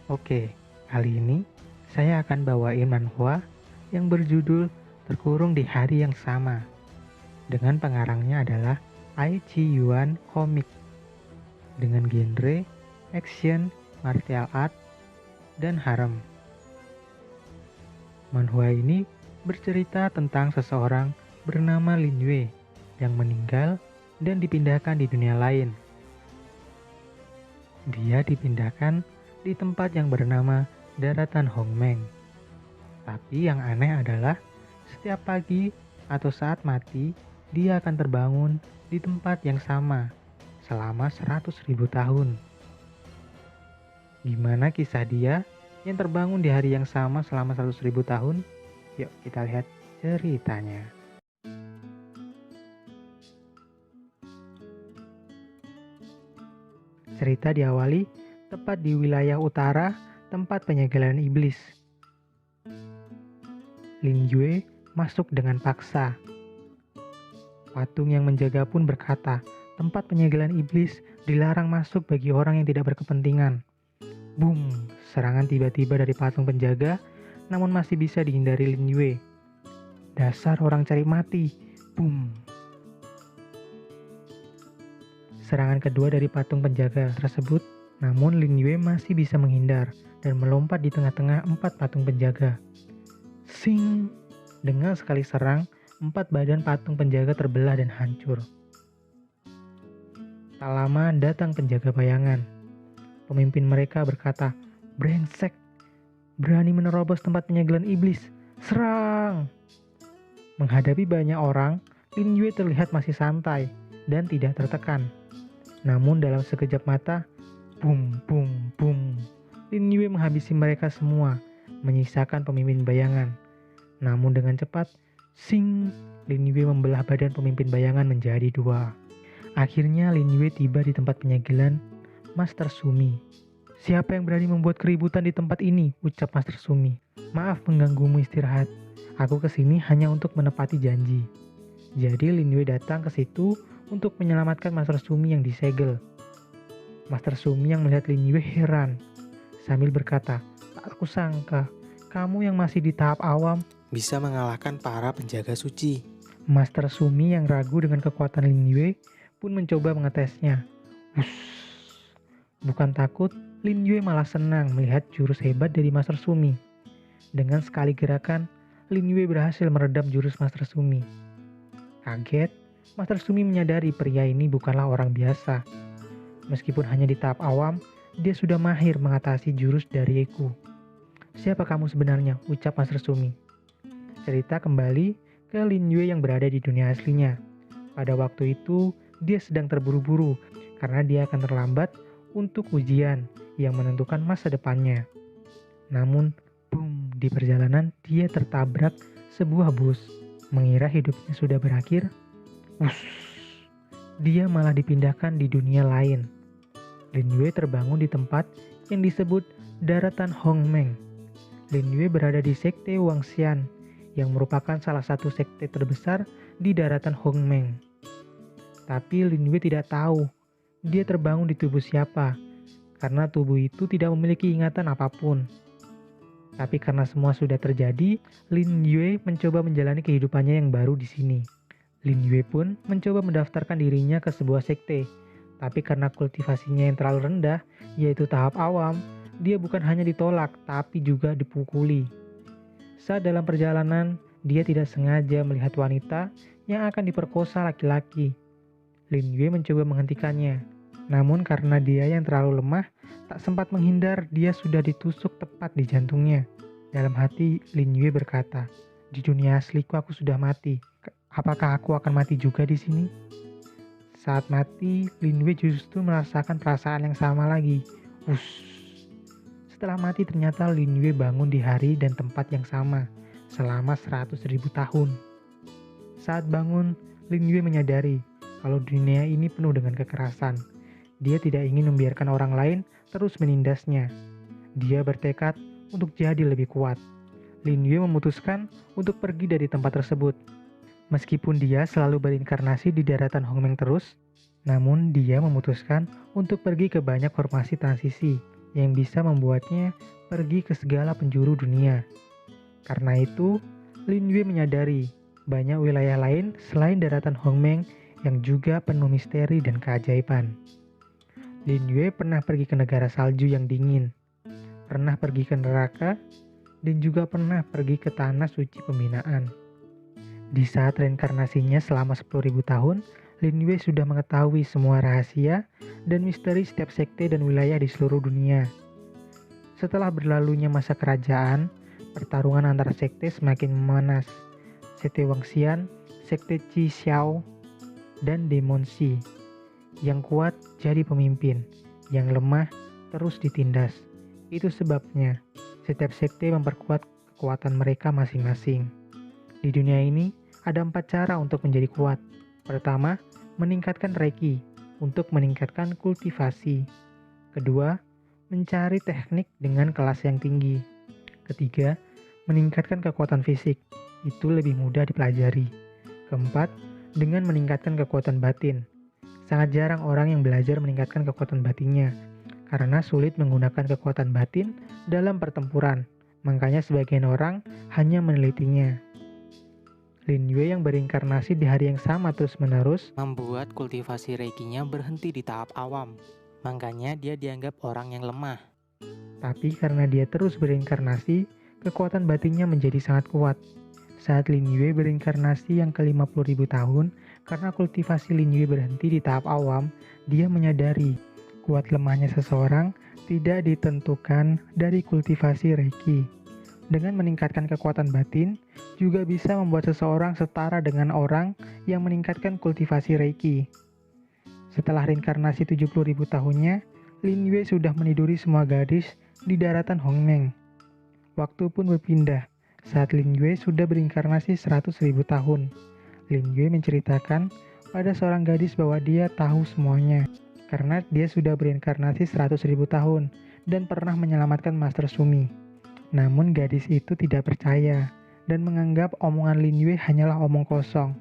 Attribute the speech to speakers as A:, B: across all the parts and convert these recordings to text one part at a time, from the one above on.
A: Oke, kali ini saya akan bawain manhwa yang berjudul Terkurung di Hari yang Sama. Dengan pengarangnya adalah Aichi Yuan Comic dengan genre action, martial art, dan harem. Manhwa ini bercerita tentang seseorang bernama Lin Yue yang meninggal dan dipindahkan di dunia lain. Dia dipindahkan di tempat yang bernama Daratan Hongmeng. Tapi yang aneh adalah setiap pagi atau saat mati, dia akan terbangun di tempat yang sama selama 100.000 tahun. Gimana kisah dia yang terbangun di hari yang sama selama 100.000 tahun? Yuk kita lihat ceritanya. Cerita diawali tepat di wilayah utara tempat penyegelan iblis. Lin Yue masuk dengan paksa. Patung yang menjaga pun berkata, tempat penyegelan iblis dilarang masuk bagi orang yang tidak berkepentingan. Boom, serangan tiba-tiba dari patung penjaga, namun masih bisa dihindari Lin Yue. Dasar orang cari mati. Boom. Serangan kedua dari patung penjaga tersebut, namun Lin Yue masih bisa menghindar dan melompat di tengah-tengah 4 patung penjaga. Sing! Dengan sekali serang, 4 badan patung penjaga terbelah dan hancur. Tak lama datang penjaga bayangan. Pemimpin mereka berkata, "Brengsek! Berani menerobos tempat penyegelan iblis! Serang!" Menghadapi banyak orang, Lin Yue terlihat masih santai dan tidak tertekan. Namun dalam sekejap mata, boom, boom, boom, Lin Yue menghabisi mereka semua, menyisakan pemimpin bayangan. Namun dengan cepat, sing, Lin Yue membelah badan pemimpin bayangan menjadi 2. Akhirnya Lin Yue tiba di tempat penyegelan Master Sumi. "Siapa yang berani membuat keributan di tempat ini?" ucap Master Sumi. "Maaf mengganggumu istirahat. Aku kesini hanya untuk menepati janji." Jadi Lin Yue datang ke situ untuk menyelamatkan Master Sumi yang disegel. Master Sumi yang melihat Lin Yue heran, sambil berkata, "Tak kusangka, kamu yang masih di tahap awam
B: bisa mengalahkan para penjaga suci."
A: Master Sumi yang ragu dengan kekuatan Lin Yue pun mencoba mengetesnya. Wush. Bukan takut, Lin Yue malah senang melihat jurus hebat dari Master Sumi. Dengan sekali gerakan, Lin Yue berhasil meredam jurus Master Sumi. Kaget, Master Sumi menyadari pria ini bukanlah orang biasa. Meskipun hanya di tahap awam, dia sudah mahir mengatasi jurus dari Eku. "Siapa kamu sebenarnya?" ucap Master Sumi. Cerita kembali ke Lin Yue yang berada di dunia aslinya. Pada waktu itu, dia sedang terburu-buru karena dia akan terlambat untuk ujian yang menentukan masa depannya. Namun, boom, di perjalanan dia tertabrak sebuah bus. Mengira hidupnya sudah berakhir, wush, dia malah dipindahkan di dunia lain. Lin Yue terbangun di tempat yang disebut Daratan Hongmeng. Lin Yue berada di sekte Wangxian, yang merupakan salah satu sekte terbesar di daratan Hongmeng. Tapi Lin Yue tidak tahu dia terbangun di tubuh siapa, karena tubuh itu tidak memiliki ingatan apapun. Tapi karena semua sudah terjadi, Lin Yue mencoba menjalani kehidupannya yang baru di sini. Lin Yue pun mencoba mendaftarkan dirinya ke sebuah sekte, tapi karena kultivasinya yang terlalu rendah, yaitu tahap awam, dia bukan hanya ditolak, tapi juga dipukuli. Saat dalam perjalanan, dia tidak sengaja melihat wanita yang akan diperkosa laki-laki. Lin Yue mencoba menghentikannya. Namun karena dia yang terlalu lemah, tak sempat menghindar, dia sudah ditusuk tepat di jantungnya. Dalam hati, Lin Yue berkata, "Di dunia asliku aku sudah mati. Apakah aku akan mati juga di sini?" Saat mati, Lin Yue justru merasakan perasaan yang sama lagi. Wush. Setelah mati ternyata Lin Yue bangun di hari dan tempat yang sama selama 100.000 tahun. Saat bangun, Lin Yue menyadari kalau dunia ini penuh dengan kekerasan. Dia tidak ingin membiarkan orang lain terus menindasnya. Dia bertekad untuk jadi lebih kuat. Lin Yue memutuskan untuk pergi dari tempat tersebut. Meskipun dia selalu berinkarnasi di daratan Hongmeng terus, namun dia memutuskan untuk pergi ke banyak formasi transisi. yang bisa membuatnya pergi ke segala penjuru dunia. Karena itu, Lin Yue menyadari banyak wilayah lain selain daratan Hongmeng yang juga penuh misteri dan keajaiban. Lin Yue pernah pergi ke negara salju yang dingin, pernah pergi ke neraka, dan juga pernah pergi ke tanah suci pembinaan. Di saat reinkarnasinya selama 10.000 tahun, Lin Yue sudah mengetahui semua rahasia dan misteri setiap sekte dan wilayah di seluruh dunia. Setelah berlalunya masa kerajaan, pertarungan antara sekte semakin memanas. Sekte Wangxian, sekte Qi Xiao, dan Demon Shi. Yang kuat jadi pemimpin, yang lemah terus ditindas. Itu sebabnya setiap sekte memperkuat kekuatan mereka masing-masing. Di dunia ini ada 4 cara untuk menjadi kuat. Pertama, meningkatkan reiki untuk meningkatkan kultivasi. Kedua, mencari teknik dengan kelas yang tinggi. Ketiga, meningkatkan kekuatan fisik. Itu lebih mudah dipelajari. Keempat, dengan meningkatkan kekuatan batin. Sangat jarang orang yang belajar meningkatkan kekuatan batinnya, karena sulit menggunakan kekuatan batin dalam pertempuran. Makanya sebagian orang hanya menelitinya. Lin Yue yang berinkarnasi di hari yang sama terus-menerus
B: Membuat kultivasi reikinya berhenti di tahap awam. Makanya dia dianggap orang yang lemah.
A: tapi karena dia terus berinkarnasi, kekuatan batinnya menjadi sangat kuat. Saat Lin Yue berinkarnasi yang ke-50.000 tahun, karena kultivasi Lin Yue berhenti di tahap awam, dia menyadari kuat lemahnya seseorang tidak ditentukan dari kultivasi reiki. Dengan meningkatkan kekuatan batin, juga bisa membuat seseorang setara dengan orang yang meningkatkan kultivasi reiki. Setelah reinkarnasi 70.000 tahunnya, Lin Yue sudah meniduri semua gadis di daratan Hongmeng. Waktu pun berpindah. Saat Lin Yue sudah berinkarnasi 100.000 tahun, Lin Yue menceritakan pada seorang gadis bahwa dia tahu semuanya, karena dia sudah berinkarnasi 100.000 tahun dan pernah menyelamatkan Master Sumi. Namun gadis itu tidak percaya dan menganggap omongan Lin Yue hanyalah omong kosong,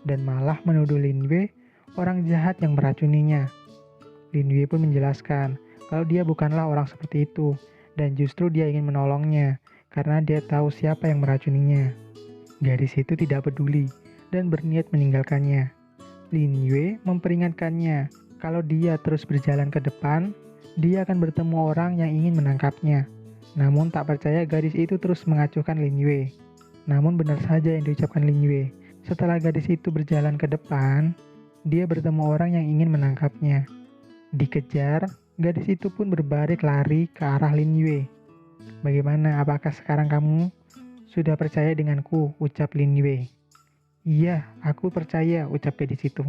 A: dan malah menuduh Lin Yue orang jahat yang meracuninya. Lin Yue pun menjelaskan kalau dia bukanlah orang seperti itu, dan justru dia ingin menolongnya karena dia tahu siapa yang meracuninya. Gadis itu tidak peduli dan berniat meninggalkannya. Lin Yue memperingatkannya kalau dia terus berjalan ke depan, dia akan bertemu orang yang ingin menangkapnya. Namun tak percaya, gadis itu terus mengacuhkan Lin Yue. Namun benar saja yang diucapkan Lin Yue. Setelah gadis itu berjalan ke depan, dia bertemu orang yang ingin menangkapnya. Dikejar, gadis itu pun berbalik lari ke arah Lin Yue. Bagaimana, apakah sekarang kamu sudah percaya denganku? Ucap Lin Yue. Iya, aku percaya, ucap gadis itu.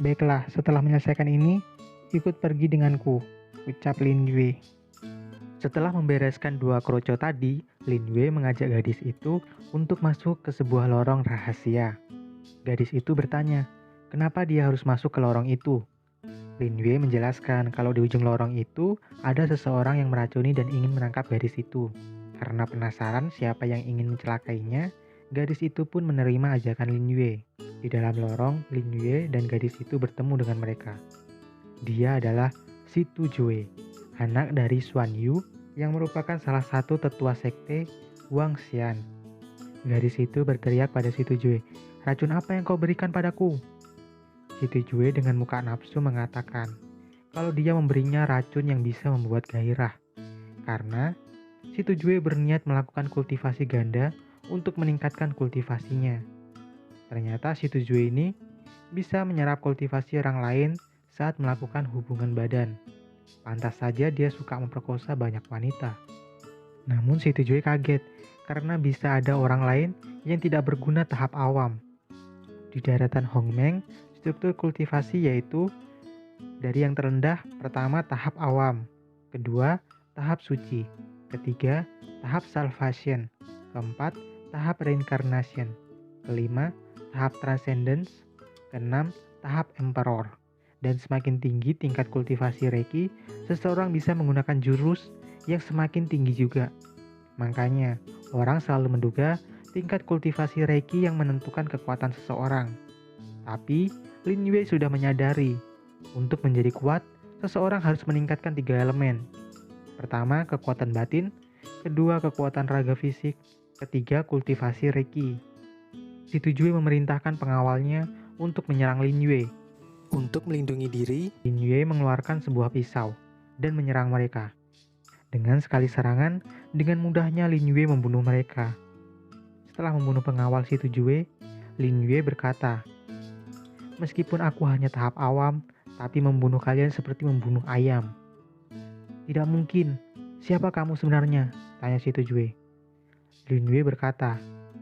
A: Baiklah, setelah menyelesaikan ini, ikut pergi denganku, ucap Lin Yue. Setelah membereskan 2 kroco tadi, Lin Yue mengajak gadis itu untuk masuk ke sebuah lorong rahasia. Gadis itu bertanya, kenapa dia harus masuk ke lorong itu? Lin Yue menjelaskan kalau di ujung lorong itu ada seseorang yang meracuni dan ingin menangkap gadis itu. Karena penasaran siapa yang ingin mencelakainya, gadis itu pun menerima ajakan Lin Yue. Di dalam lorong, Lin Yue dan gadis itu bertemu dengan mereka. Dia adalah Si Tu Jue, anak dari Xuan Yu yang merupakan salah satu tetua sekte Wangxian. Gadis itu berteriak pada Si Tu Jue, "Racun apa yang kau berikan padaku?" Si Tu Jue dengan muka nafsu mengatakan kalau dia memberinya racun yang bisa membuat gairah. Karena Si Tu Jue berniat melakukan kultivasi ganda untuk meningkatkan kultivasinya. Ternyata Si Tu Jue ini bisa menyerap kultivasi orang lain saat melakukan hubungan badan. Pantas saja dia suka memperkosa banyak wanita. Namun Si Tu Jue kaget karena bisa ada orang lain yang tidak berguna tahap awam. Di daratan Hongmeng, struktur kultivasi yaitu dari yang terendah, pertama tahap awam, kedua tahap suci, ketiga tahap salvation, keempat tahap reincarnation, kelima tahap transcendence, keenam tahap emperor. Dan semakin tinggi tingkat kultivasi reiki, seseorang bisa menggunakan jurus yang semakin tinggi juga. Makanya, orang selalu menduga tingkat kultivasi reiki yang menentukan kekuatan seseorang. Tapi, Lin Yue sudah menyadari, untuk menjadi kuat, seseorang harus meningkatkan 3 elemen. Pertama, kekuatan batin. Kedua, kekuatan raga fisik. Ketiga, kultivasi Reiki. Si Tujue memerintahkan pengawalnya untuk menyerang Lin Yue.
B: Untuk melindungi diri,
A: Lin Yue mengeluarkan sebuah pisau dan menyerang mereka. Dengan sekali serangan, dengan mudahnya Lin Yue membunuh mereka. Setelah membunuh pengawal si Tujue, Lin Yue berkata, "Meskipun aku hanya tahap awam, tapi membunuh kalian seperti membunuh ayam." "Tidak mungkin. Siapa kamu sebenarnya?" tanya si Tujue. Lin Yue berkata,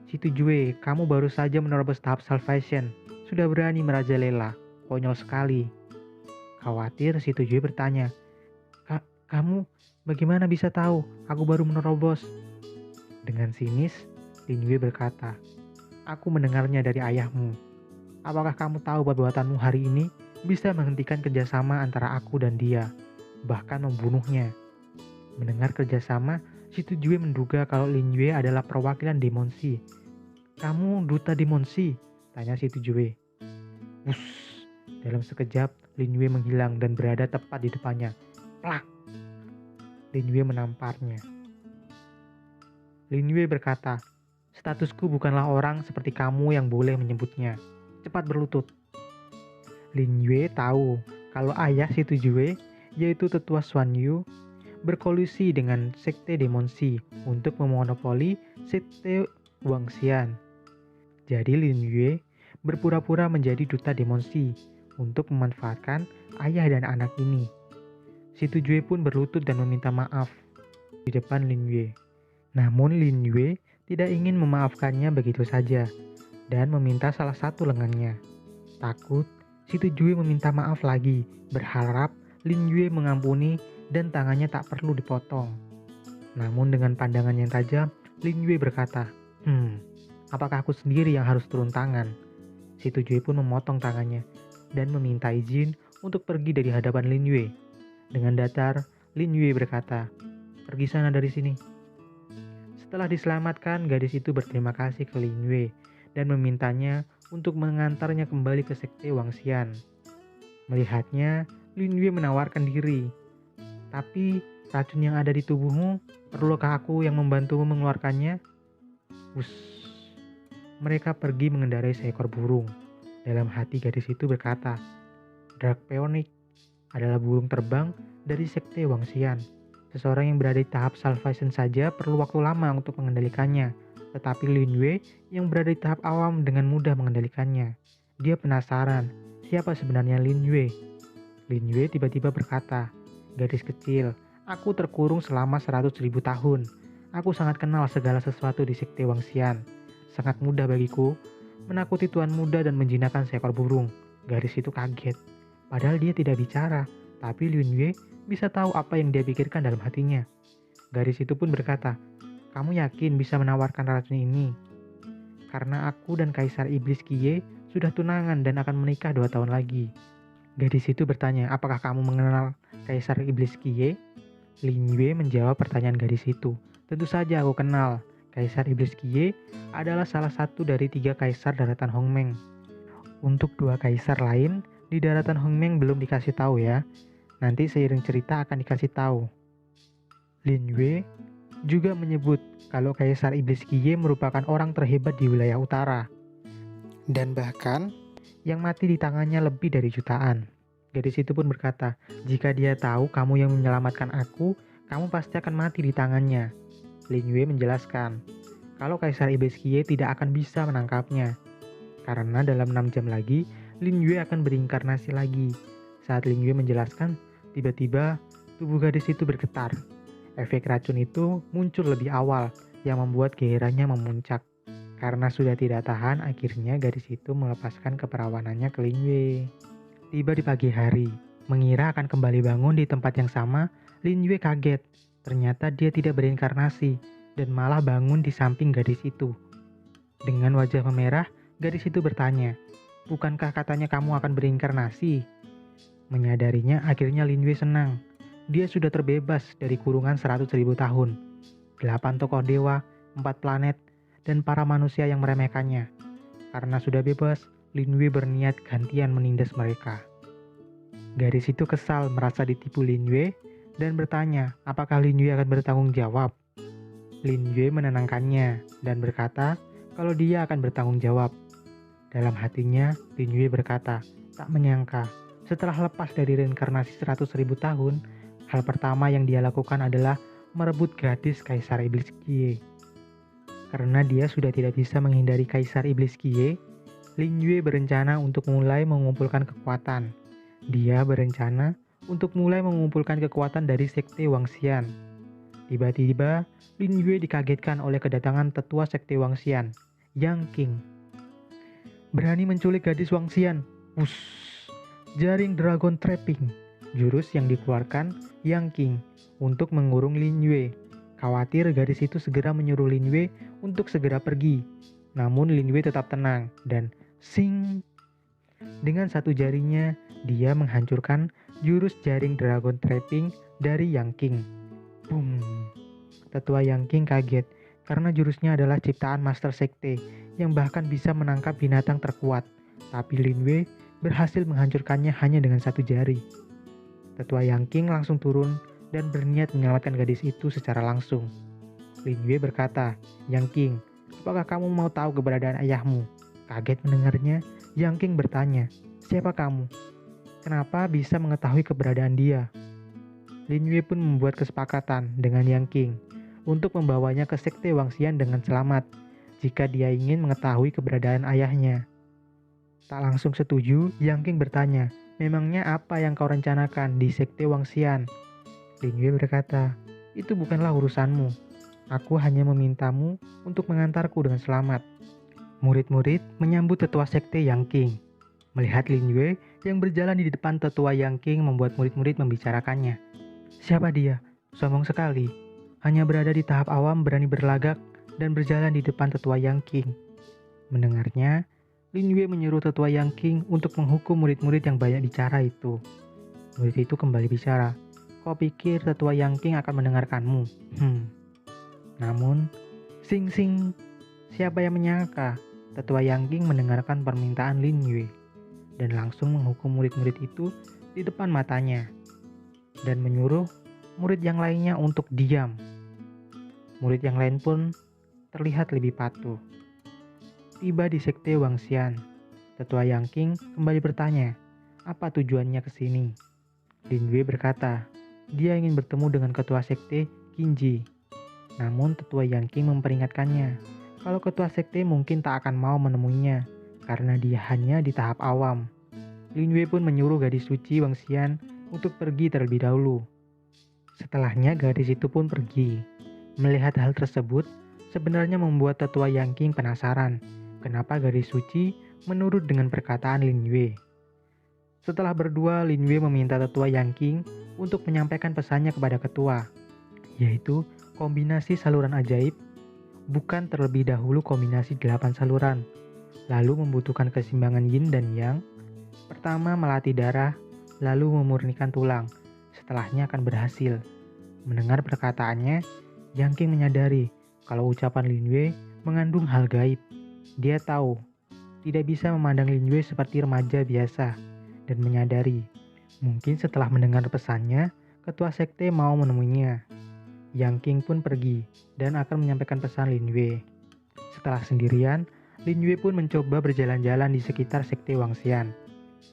A: "Si Tujue, kamu baru saja menerobos tahap salvation. Sudah berani merajalela. Konyol sekali." Khawatir, si Tujue bertanya, Kamu bagaimana bisa tahu aku baru menerobos?" Dengan sinis, Lin Yue berkata, "Aku mendengarnya dari ayahmu. Apakah kamu tahu perbuatanmu hari ini bisa menghentikan kerjasama antara aku dan dia, bahkan membunuhnya?" Mendengar kerjasama, si Tujue menduga kalau Lin Yue adalah perwakilan Demonsi. "Kamu duta Demonsi?" tanya si Tujue. Wuss, dalam sekejap Lin Yue menghilang dan berada tepat di depannya. Plak! Lin Yue menamparnya. Lin Yue berkata, "Statusku bukanlah orang seperti kamu yang boleh menyebutnya. Cepat berlutut." Lin Yue tahu kalau ayah si Tujue, yaitu Tetua Xuan Yu, berkolusi dengan Sekte Demonsi untuk memonopoli Sekte Wangxian. Jadi Lin Yue berpura-pura menjadi duta Demonsi untuk memanfaatkan ayah dan anak ini. Si Tujue pun berlutut dan meminta maaf di depan Lin Yue. Namun Lin Yue tidak ingin memaafkannya begitu saja dan meminta salah satu lengannya. Takut, si Tujue meminta maaf lagi, berharap Lin Yue mengampuni dan tangannya tak perlu dipotong. Namun dengan pandangan yang tajam, Lin Yue berkata, apakah aku sendiri yang harus turun tangan?" Si Tujue pun memotong tangannya dan meminta izin untuk pergi dari hadapan Lin Yue. Dengan datar, Lin Yue berkata, "Pergi sana dari sini." Setelah diselamatkan, gadis itu berterima kasih ke Lin Yue dan memintanya untuk mengantarnya kembali ke Sekte Wangxian. Melihatnya, Lin Yue menawarkan diri. "Tapi racun yang ada di tubuhmu, perlukah aku yang membantumu mengeluarkannya?" Wuss. Mereka pergi mengendarai seekor burung. Dalam hati gadis itu berkata, "Dark Phoenix adalah burung terbang dari Sekte Wangxian. Seseorang yang berada di tahap salvation saja perlu waktu lama untuk mengendalikannya. Tetapi Lin Yue yang berada di tahap awam dengan mudah mengendalikannya." Dia penasaran, siapa sebenarnya Lin Yue? Lin Yue tiba-tiba berkata, "Gadis kecil, aku terkurung selama 100.000 tahun. Aku sangat kenal segala sesuatu di Sekte Wangxian. Sangat mudah bagiku menakuti tuan muda dan menjinakkan seekor burung." Gadis itu kaget. Padahal dia tidak bicara, tapi Lin Yue bisa tahu apa yang dia pikirkan dalam hatinya. Gadis itu pun berkata, "Kamu yakin bisa menawarkan racun ini? Karena aku dan Kaisar Iblis Kie sudah tunangan dan akan menikah 2 tahun lagi." Gadis itu bertanya, "Apakah kamu mengenal Kaisar Iblis Kie?" Lin Yue menjawab pertanyaan gadis itu, "Tentu saja aku kenal. Kaisar Iblis Kie adalah salah satu dari 3 kaisar daratan Hongmeng. Untuk 2 kaisar lain di daratan Hongmeng belum dikasih tahu ya. Nanti seiring cerita akan dikasih tahu." Lin Yue juga menyebut kalau Kaisar Iblis Kie merupakan orang terhebat di wilayah utara.
B: dan bahkan
A: Yang mati di tangannya lebih dari jutaan. Gadis itu pun berkata, "Jika dia tahu kamu yang menyelamatkan aku, kamu pasti akan mati di tangannya." Lin Yue menjelaskan, kalau Kaisar Iblis Kie tidak akan bisa menangkapnya. Karena dalam 6 jam lagi, Lin Yue akan berinkarnasi lagi. Saat Lin Yue menjelaskan, tiba-tiba tubuh gadis itu bergetar. Efek racun itu muncul lebih awal, yang membuat gairahnya memuncak. Karena sudah tidak tahan, akhirnya gadis itu melepaskan keperawanannya ke Lin Yue. Tiba di pagi hari, mengira akan kembali bangun di tempat yang sama, Lin Yue kaget. Ternyata dia tidak berinkarnasi, dan malah bangun di samping gadis itu. Dengan wajah memerah, gadis itu bertanya, "Bukankah katanya kamu akan berinkarnasi?" Menyadarinya, akhirnya Lin Yue senang. Dia sudah terbebas dari kurungan 100.000 tahun. 8 tokoh dewa, 4 planet, dan para manusia yang meremehkannya. Karena sudah bebas, Lin Yue berniat gantian menindas mereka. Gadis itu kesal merasa ditipu Lin Yue dan bertanya apakah Lin Yue akan bertanggung jawab. Lin Yue menenangkannya dan berkata kalau dia akan bertanggung jawab. Dalam hatinya, Lin Yue berkata, tak menyangka, setelah lepas dari reinkarnasi 100.000 tahun, hal pertama yang dia lakukan adalah merebut gadis Kaisar Iblis Kie. Karena dia sudah tidak bisa menghindari Kaisar Iblis Kie, Lin Yue berencana untuk mulai mengumpulkan kekuatan. Dia berencana untuk mulai mengumpulkan kekuatan dari Sekte Wangxian. Tiba-tiba, Lin Yue dikagetkan oleh kedatangan tetua Sekte Wangxian, Yang King. Berani menculik gadis Wangxian. Wush! Jaring Dragon Trapping, jurus yang dikeluarkan Yang King untuk mengurung Lin Yue. Khawatir gadis itu segera menyuruh Lin Yue untuk segera pergi. Namun Lin Yue tetap tenang dan sing. Dengan satu jarinya, dia menghancurkan jurus jaring Dragon Trapping dari Yang King. Boom! Tetua Yang King kaget karena jurusnya adalah ciptaan Master Sekte yang bahkan bisa menangkap binatang terkuat. Tapi Lin Yue berhasil menghancurkannya hanya dengan satu jari. Tetua Yang King langsung turun dan berniat menyelamatkan gadis itu secara langsung. Lin Yue berkata, Yang King, apakah kamu mau tahu keberadaan ayahmu? Kaget mendengarnya, Yang King bertanya, siapa kamu? Kenapa bisa mengetahui keberadaan dia? Lin Yue pun membuat kesepakatan dengan Yang King untuk membawanya ke Sekte Wangxian dengan selamat jika dia ingin mengetahui keberadaan ayahnya. Tak langsung setuju, Yang King bertanya, memangnya apa yang kau rencanakan di Sekte Wangxian? Lin Yue berkata, itu bukanlah urusanmu. Aku hanya memintamu untuk mengantarku dengan selamat. Murid-murid menyambut tetua Sekte Yang King. Melihat Lin Yue yang berjalan di depan tetua Yang King membuat murid-murid membicarakannya. Siapa dia? Sombong sekali. Hanya berada di tahap awam berani berlagak dan berjalan di depan tetua Yang King. Mendengarnya, Lin Yue menyuruh tetua Yang King untuk menghukum murid-murid yang banyak bicara itu. Murid itu kembali bicara. Kau pikir tetua Yang King akan mendengarkanmu? Namun, sing-sing, siapa yang menyangka tetua Yang King mendengarkan permintaan Lin Yue dan langsung menghukum murid-murid itu di depan matanya dan menyuruh murid yang lainnya untuk diam. Murid yang lain pun terlihat lebih patuh. Tiba di Sekte Wangxian, tetua Yang King kembali bertanya, apa tujuannya ke sini? Lin Yue berkata, dia ingin bertemu dengan ketua Sekte Qinji. Namun tetua Yang King memperingatkannya, kalau ketua Sekte mungkin tak akan mau menemuinya, karena dia hanya di tahap awam. Lin Yue pun menyuruh gadis suci Wangxian untuk pergi terlebih dahulu. Setelahnya gadis itu pun pergi. Melihat hal tersebut, sebenarnya membuat tetua Yang King penasaran, kenapa gadis suci menurut dengan perkataan Lin Yue. Setelah berdua, Lin Yue meminta tetua Yang King untuk menyampaikan pesannya kepada ketua, yaitu kombinasi saluran ajaib, bukan terlebih dahulu kombinasi 8 saluran, lalu membutuhkan keseimbangan yin dan yang. Pertama melatih darah, lalu memurnikan tulang, setelahnya akan berhasil. Mendengar perkataannya, Yang King menyadari kalau ucapan Lin Yue mengandung hal gaib. Dia tahu, tidak bisa memandang Lin Yue seperti remaja biasa, dan menyadari, mungkin setelah mendengar pesannya, ketua sekte mau menemuinya. Yang King pun pergi, dan akan menyampaikan pesan Lin Yue. Setelah sendirian, Lin Yue pun mencoba berjalan-jalan di sekitar Sekte Wangxian.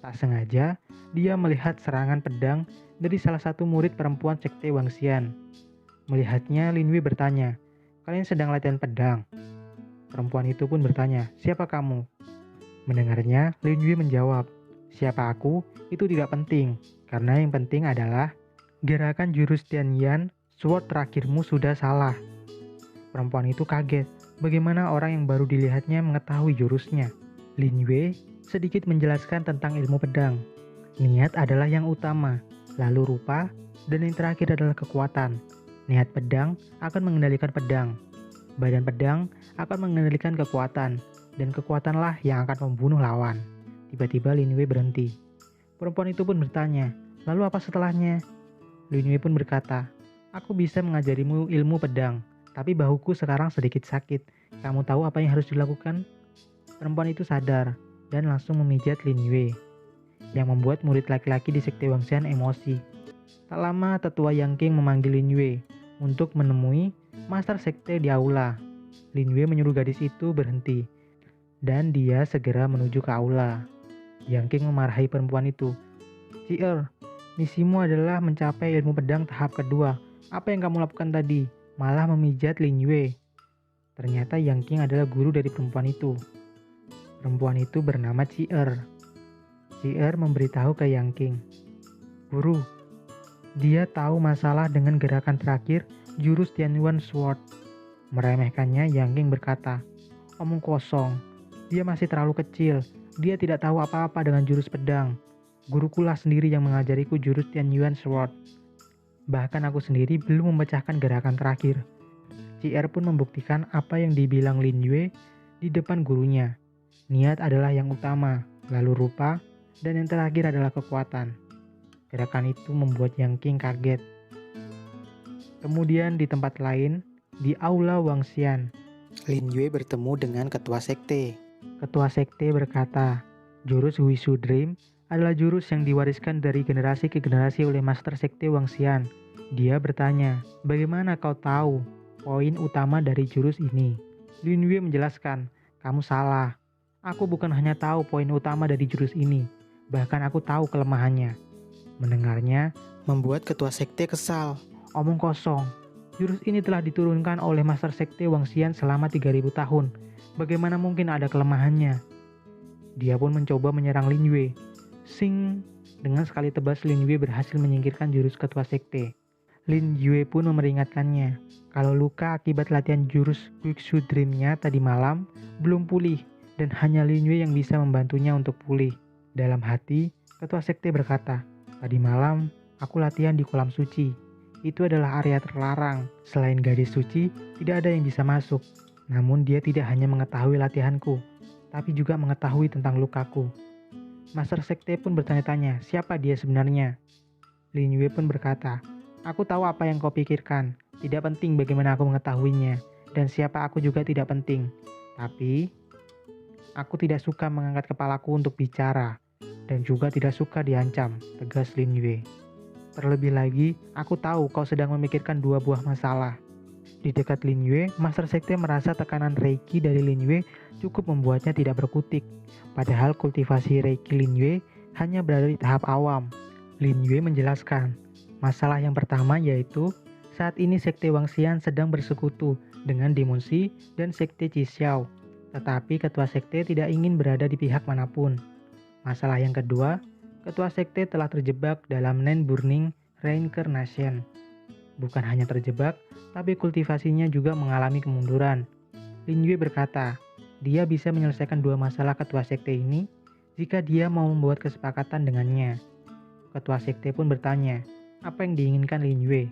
A: Tak sengaja, dia melihat serangan pedang dari salah satu murid perempuan Sekte Wangxian. Melihatnya, Lin Yue bertanya, kalian sedang latihan pedang? Perempuan itu pun bertanya, siapa kamu? Mendengarnya, Lin Yue menjawab, siapa aku itu tidak penting, karena yang penting adalah gerakan jurus Tianyan, sword terakhirmu sudah salah. Perempuan itu kaget, bagaimana orang yang baru dilihatnya mengetahui jurusnya. Lin Yue sedikit menjelaskan tentang ilmu pedang. Niat adalah yang utama, lalu rupa, dan yang terakhir adalah kekuatan. Niat pedang akan mengendalikan pedang. Badan pedang akan mengendalikan kekuatan, dan kekuatanlah yang akan membunuh lawan. Tiba-tiba Lin Yue berhenti. Perempuan itu pun bertanya, lalu apa setelahnya? Lin Yue pun berkata, aku bisa mengajarimu ilmu pedang, tapi bahuku sekarang sedikit sakit. Kamu tahu apa yang harus dilakukan? Perempuan itu sadar, dan langsung memijat Lin Yue, yang membuat murid laki-laki di Sekte Wangxian emosi. Tak lama tetua Yang King memanggil Lin Yue untuk menemui Master Sekte di aula. Lin Yue menyuruh gadis itu berhenti dan dia segera menuju ke aula. Yang King memarahi perempuan itu. "Cier, misimu adalah mencapai ilmu pedang tahap kedua. Apa yang kamu lakukan tadi? Malah memijat Lin Yue." Ternyata Yang King adalah guru dari perempuan itu. Perempuan itu bernama Cier. Cier memberitahu ke Yang King, "Guru, dia tahu masalah dengan gerakan terakhir jurus Tianyuan Sword." Meremehkannya, Yang King berkata, "Omong kosong, dia masih terlalu kecil. Dia tidak tahu apa-apa dengan jurus pedang. Gurukulah sendiri yang mengajariku jurus Tianyuan Sword. Bahkan aku sendiri belum memecahkan gerakan terakhir." Cier pun membuktikan apa yang dibilang Lin Yue di depan gurunya. Niat adalah yang utama, lalu rupa, dan yang terakhir adalah kekuatan. Gerakan itu membuat Yang King kaget. Kemudian di tempat lain, di aula Wangxian,
B: Lin Yue bertemu dengan ketua sekte.
A: ketua sekte berkata, "Jurus Wishu Dream adalah jurus yang diwariskan dari generasi ke generasi oleh Master Sekte Wangxian." Dia bertanya, "Bagaimana kau tahu poin utama dari jurus ini?" Lin Yue menjelaskan, "Kamu salah. Aku bukan hanya tahu poin utama dari jurus ini, bahkan aku tahu kelemahannya." Mendengarnya,
B: Membuat ketua sekte kesal.
A: "Omong kosong. Jurus ini telah diturunkan oleh Master Sekte Wangxian selama 3000 tahun. Bagaimana mungkin ada kelemahannya?" Dia pun mencoba menyerang Lin Yue. Sing! Dengan sekali tebas Lin Yue berhasil menyingkirkan jurus ketua sekte. Lin Yue pun memperingatkannya kalau luka akibat latihan jurus Wishu Dream-nya tadi malam belum pulih dan hanya Lin Yue yang bisa membantunya untuk pulih. Dalam hati, ketua sekte berkata, "Tadi malam aku latihan di kolam suci. Itu adalah area terlarang. Selain gadis suci, tidak ada yang bisa masuk. Namun dia tidak hanya mengetahui latihanku, tapi juga mengetahui tentang lukaku." Master Sekte pun bertanya-tanya, siapa dia sebenarnya? Lin Yue pun berkata, "Aku tahu apa yang kau pikirkan. Tidak penting bagaimana aku mengetahuinya, dan siapa aku juga tidak penting. Tapi, aku tidak suka mengangkat kepalaku untuk bicara, dan juga tidak suka diancam," tegas Lin Yue. "Terlebih lagi, aku tahu kau sedang memikirkan dua buah masalah." Di dekat Lin Yue, Master Sekte merasa tekanan Reiki dari Lin Yue cukup membuatnya tidak berkutik. Padahal kultivasi Reiki Lin Yue hanya berada di tahap awam. Lin Yue menjelaskan, masalah yang pertama yaitu saat ini Sekte Wangxian sedang bersekutu dengan Demon Shi dan Sekte Chixiao. Tetapi ketua sekte tidak ingin berada di pihak manapun. Masalah yang kedua, ketua sekte telah terjebak dalam Nen Burning Reincarnation. Bukan hanya terjebak, tapi kultivasinya juga mengalami kemunduran. Lin Yue berkata, dia bisa menyelesaikan dua masalah ketua sekte ini jika dia mau membuat kesepakatan dengannya. Ketua sekte pun bertanya, apa yang diinginkan Lin Yue?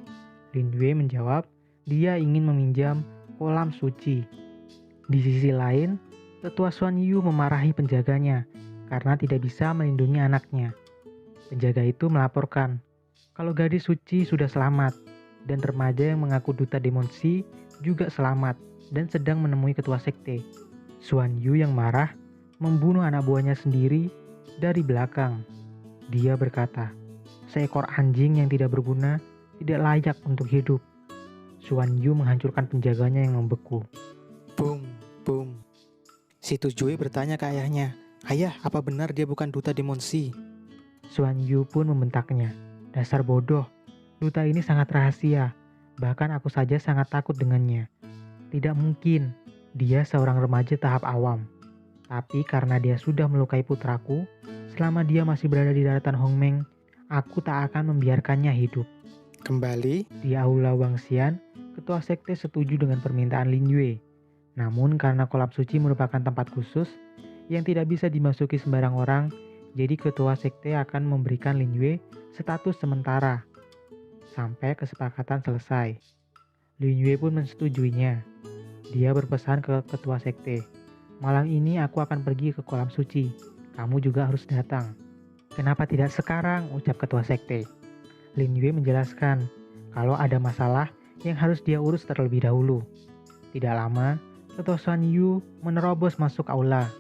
A: Lin Yue menjawab, dia ingin meminjam kolam suci. Di sisi lain, Tetua Xuan Yu memarahi penjaganya karena tidak bisa melindungi anaknya. Penjaga itu melaporkan kalau gadis suci sudah selamat dan remaja yang mengaku duta Demon Shi juga selamat dan sedang menemui ketua sekte. Xuan Yu yang marah membunuh anak buahnya sendiri dari belakang. Dia berkata, seekor anjing yang tidak berguna tidak layak untuk hidup. Xuan Yu menghancurkan penjaganya yang membeku.
B: Boom, boom. Si Tujue bertanya ke ayahnya, "Ayah, apa benar dia bukan duta Demon Shi?"
A: Xuan Yu pun membentaknya, dasar bodoh, duta ini sangat rahasia, bahkan aku saja sangat takut dengannya. Tidak mungkin, dia seorang remaja tahap awam. Tapi karena dia sudah melukai putraku, selama dia masih berada di daratan Hongmeng, aku tak akan membiarkannya hidup.
B: Kembali,
A: Di aula Wangxian, ketua sekte setuju dengan permintaan Lin Yue. Namun karena kolam suci merupakan tempat khusus yang tidak bisa dimasuki sembarang orang, jadi ketua sekte akan memberikan Lin Yue status sementara sampai kesepakatan selesai. Lin Yue pun mensetujuinya. Dia berpesan ke ketua sekte, malam ini aku akan pergi ke kolam suci. Kamu juga harus datang. Kenapa tidak sekarang? Ucap ketua sekte. Lin Yue menjelaskan kalau ada masalah yang harus dia urus terlebih dahulu. Tidak lama, ketua Xuan Yu menerobos masuk aula.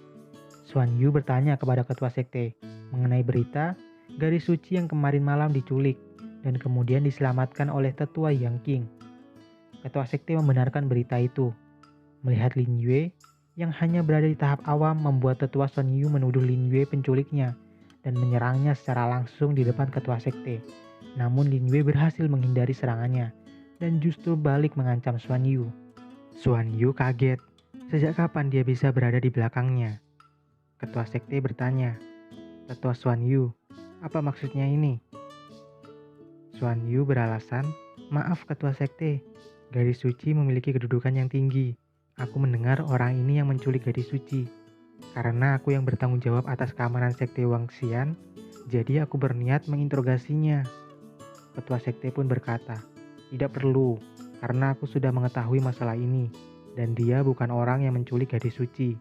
A: Xuan Yu bertanya kepada ketua sekte mengenai berita gadis suci yang kemarin malam diculik dan kemudian diselamatkan oleh tetua Yang King. Ketua sekte membenarkan berita itu. Melihat Lin Yue yang hanya berada di tahap awam membuat tetua Xuan Yu menuduh Lin Yue penculiknya dan menyerangnya secara langsung di depan ketua sekte. Namun Lin Yue berhasil menghindari serangannya dan justru balik mengancam Xuan Yu. Xuan Yu kaget. Sejak kapan dia bisa berada di belakangnya? Ketua sekte bertanya. Tetua Xuan Yu, apa maksudnya ini? Xuan Yu beralasan, maaf ketua sekte, gadis suci memiliki kedudukan yang tinggi. Aku mendengar orang ini yang menculik gadis suci. Karena aku yang bertanggung jawab atas keamanan sekte Wangxian, jadi aku berniat menginterogasinya. Ketua sekte pun berkata, tidak perlu, karena aku sudah mengetahui masalah ini, dan dia bukan orang yang menculik gadis suci.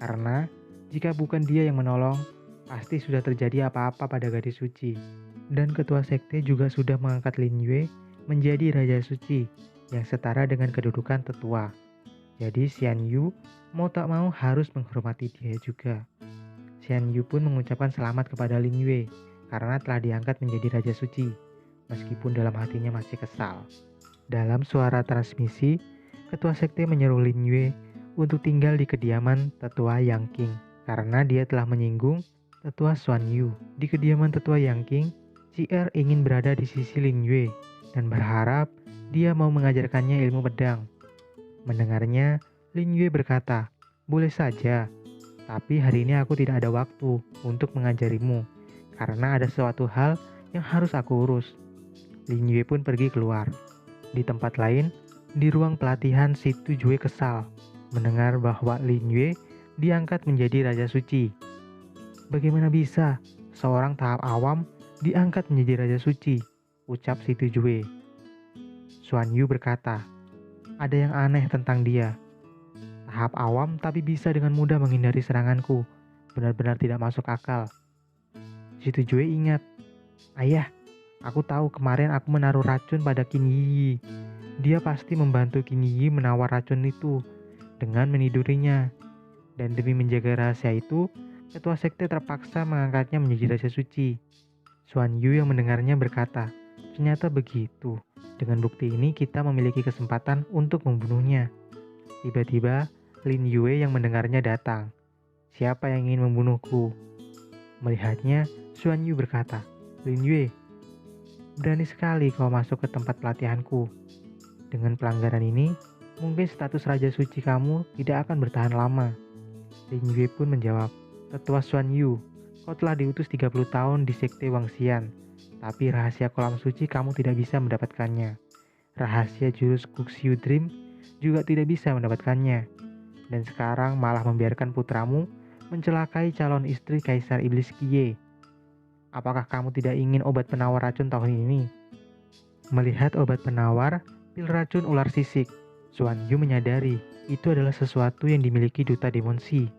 A: Karena jika bukan dia yang menolong, pasti sudah terjadi apa-apa pada gadis suci. Dan ketua sekte juga sudah mengangkat Lin Yue menjadi raja suci yang setara dengan kedudukan tetua. Jadi Xian Yu mau tak mau harus menghormati dia juga. Xian Yu pun mengucapkan selamat kepada Lin Yue karena telah diangkat menjadi raja suci, meskipun dalam hatinya masih kesal. Dalam suara transmisi, ketua sekte menyuruh Lin Yue untuk tinggal di kediaman tetua Yang King karena dia telah menyinggung tetua Xuan Yu. Di kediaman tetua Yang King, Ci'er ingin berada di sisi Lin Yue dan berharap dia mau mengajarkannya ilmu pedang. Mendengarnya, Lin Yue berkata, boleh saja, tapi hari ini aku tidak ada waktu untuk mengajarimu karena ada suatu hal yang harus aku urus. Lin Yue pun pergi keluar. Di tempat lain, di ruang pelatihan si Tu Jue kesal mendengar bahwa Lin Yue diangkat menjadi raja suci. Bagaimana bisa seorang tahap awam diangkat menjadi raja suci? Ucap si Tu Jue. Xuan Yu berkata, ada yang aneh tentang dia. Tahap awam tapi bisa dengan mudah menghindari seranganku. Benar-benar tidak masuk akal. Si Tu Jue ingat, ayah, aku tahu kemarin aku menaruh racun pada Qin Yi. Dia pasti membantu Qin Yi menawar racun itu dengan menidurinya. Dan demi menjaga rahasia itu, ketua sekte terpaksa mengangkatnya menjadi raja suci. Xuan Yu yang mendengarnya berkata, ternyata begitu. Dengan bukti ini kita memiliki kesempatan untuk membunuhnya. Tiba-tiba, Lin Yue yang mendengarnya datang. Siapa yang ingin membunuhku? Melihatnya, Xuan Yu berkata, Lin Yue, berani sekali kau masuk ke tempat pelatihanku. Dengan pelanggaran ini, mungkin status raja suci kamu tidak akan bertahan lama. Lin Yue pun menjawab, tetua Xuan Yu, kau telah diutus 30 tahun di sekte Wangxian. Tapi rahasia kolam suci kamu tidak bisa mendapatkannya. Rahasia jurus Kuxiu Dream juga tidak bisa mendapatkannya. Dan sekarang malah membiarkan putramu mencelakai calon istri Kaisar Iblis Qiye. Apakah kamu tidak ingin obat penawar racun tahun ini? Melihat obat penawar, pil racun ular sisik, Xuan Yu menyadari itu adalah sesuatu yang dimiliki duta Demon Shi.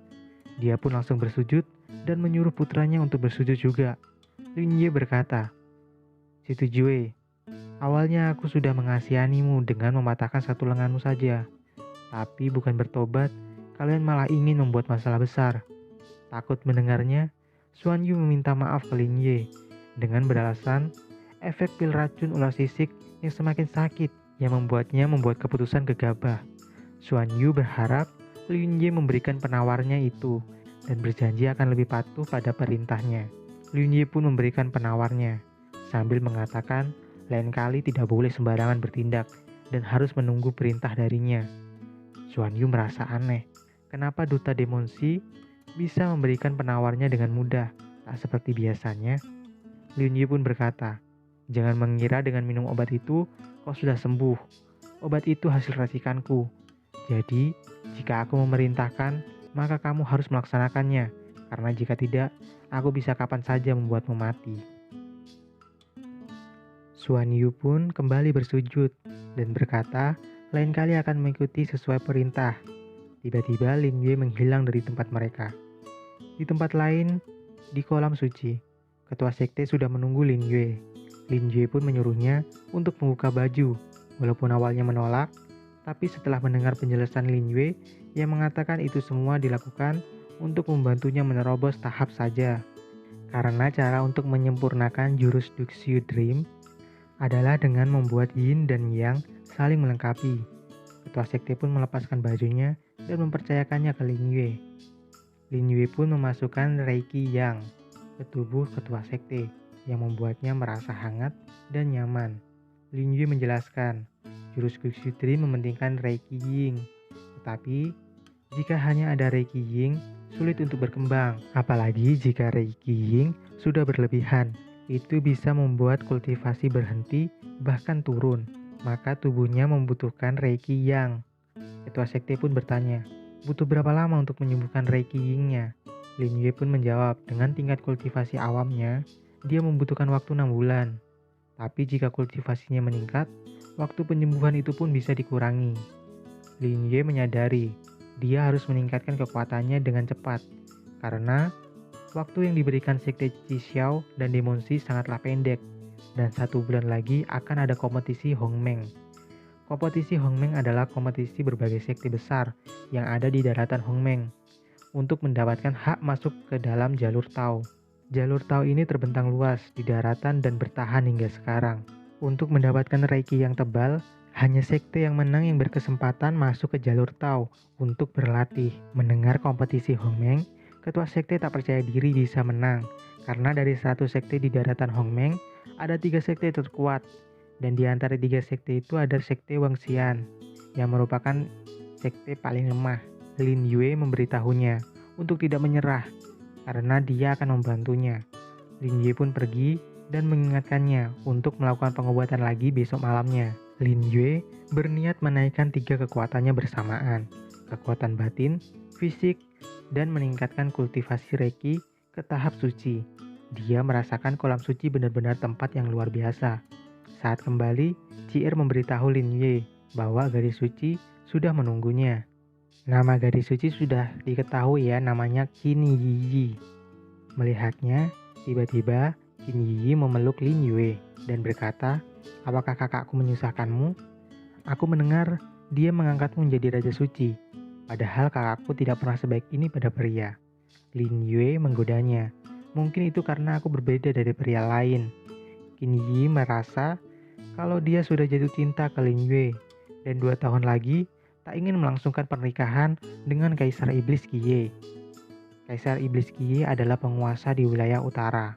A: Dia pun langsung bersujud dan menyuruh putranya untuk bersujud juga. Lin Yue berkata, si Tu Jue, awalnya aku sudah mengasihanimu dengan mematahkan satu lenganmu saja. Tapi bukan bertobat, kalian malah ingin membuat masalah besar. Takut mendengarnya, Xuan Yu meminta maaf ke Lin Yue dengan beralasan efek pil racun ular sisik yang semakin sakit yang membuatnya membuat keputusan gegabah. Xuan Yu berharap Lin Yue memberikan penawarnya itu dan berjanji akan lebih patuh pada perintahnya. Lin Yue pun memberikan penawarnya sambil mengatakan lain kali tidak boleh sembarangan bertindak dan harus menunggu perintah darinya. Xuan Yu merasa aneh, kenapa duta Demon Shi bisa memberikan penawarnya dengan mudah, tak seperti biasanya. Lin Yue pun berkata, jangan mengira dengan minum obat itu kau sudah sembuh. Obat itu hasil racikanku. Jadi, jika aku memerintahkan, maka kamu harus melaksanakannya, karena jika tidak, aku bisa kapan saja membuatmu mati. Xuan Yu pun kembali bersujud dan berkata, lain kali akan mengikuti sesuai perintah. Tiba-tiba Lin Yue menghilang dari tempat mereka. Di tempat lain, di kolam suci, ketua sekte sudah menunggu Lin Yue. Lin Yue pun menyuruhnya untuk membuka baju, walaupun awalnya menolak, tapi setelah mendengar penjelasan Lin Yue yang mengatakan itu semua dilakukan untuk membantunya menerobos tahap saja. Karena cara untuk menyempurnakan jurus Duxiu Dream adalah dengan membuat yin dan yang saling melengkapi. Ketua sekte pun melepaskan bajunya dan mempercayakannya ke Lin Yue. Lin Yue pun memasukkan Reiki Yang ke tubuh ketua sekte yang membuatnya merasa hangat dan nyaman. Lin Yue menjelaskan, jurus Guxutri mementingkan Reiki Ying, tetapi jika hanya ada Reiki Ying, sulit untuk berkembang. Apalagi jika Reiki Ying sudah berlebihan, itu bisa membuat kultivasi berhenti bahkan turun. Maka tubuhnya membutuhkan Reiki Yang. Ketua sekte pun bertanya, butuh berapa lama untuk menyembuhkan Reiki Ying-nya? Lin Yue pun menjawab, dengan tingkat kultivasi awamnya, dia membutuhkan waktu 6 bulan. Tapi jika kultivasinya meningkat, waktu penyembuhan itu pun bisa dikurangi. Lin Yue menyadari, dia harus meningkatkan kekuatannya dengan cepat, karena waktu yang diberikan sekte Xiao dan Demonsi sangatlah pendek, dan 1 bulan lagi akan ada kompetisi Hongmeng. Kompetisi Hongmeng adalah kompetisi berbagai sekte besar yang ada di daratan Hongmeng untuk mendapatkan hak masuk ke dalam jalur Tao. Jalur Tao ini terbentang luas di daratan dan bertahan hingga sekarang. Untuk mendapatkan Reiki yang tebal, hanya sekte yang menang yang berkesempatan masuk ke jalur Tao untuk berlatih. Mendengar kompetisi Hongmeng, ketua sekte tak percaya diri bisa menang, karena dari 100 sekte di daratan Hongmeng, ada 3 sekte terkuat, dan di antara 3 sekte itu ada sekte Wangxian, yang merupakan sekte paling lemah. Lin Yue memberitahunya untuk tidak menyerah, karena dia akan membantunya. Lin Yue pun pergi dan mengingatkannya untuk melakukan pengobatan lagi besok malamnya. Lin Yue berniat menaikkan 3 kekuatannya bersamaan, kekuatan batin, fisik, dan meningkatkan kultivasi Reiki ke tahap suci. Dia merasakan kolam suci benar-benar tempat yang luar biasa. Saat kembali, Cier memberitahu Lin Yue bahwa gadis suci sudah menunggunya. Nama gadis suci sudah diketahui ya, namanya Qin Yiyi. Melihatnya, tiba-tiba Qin Yiyi memeluk Lin Yue dan berkata, apakah kakakku menyusahkanmu? Aku mendengar dia mengangkatmu menjadi raja suci, padahal kakakku tidak pernah sebaik ini pada pria. Lin Yue menggodanya, mungkin itu karena aku berbeda dari pria lain. Qin Yiyi merasa kalau dia sudah jatuh cinta ke Lin Yue, dan 2 tahun lagi tak ingin melangsungkan pernikahan dengan Kaisar Iblis Qiye. Kaisar Iblis Qiye adalah penguasa di wilayah utara,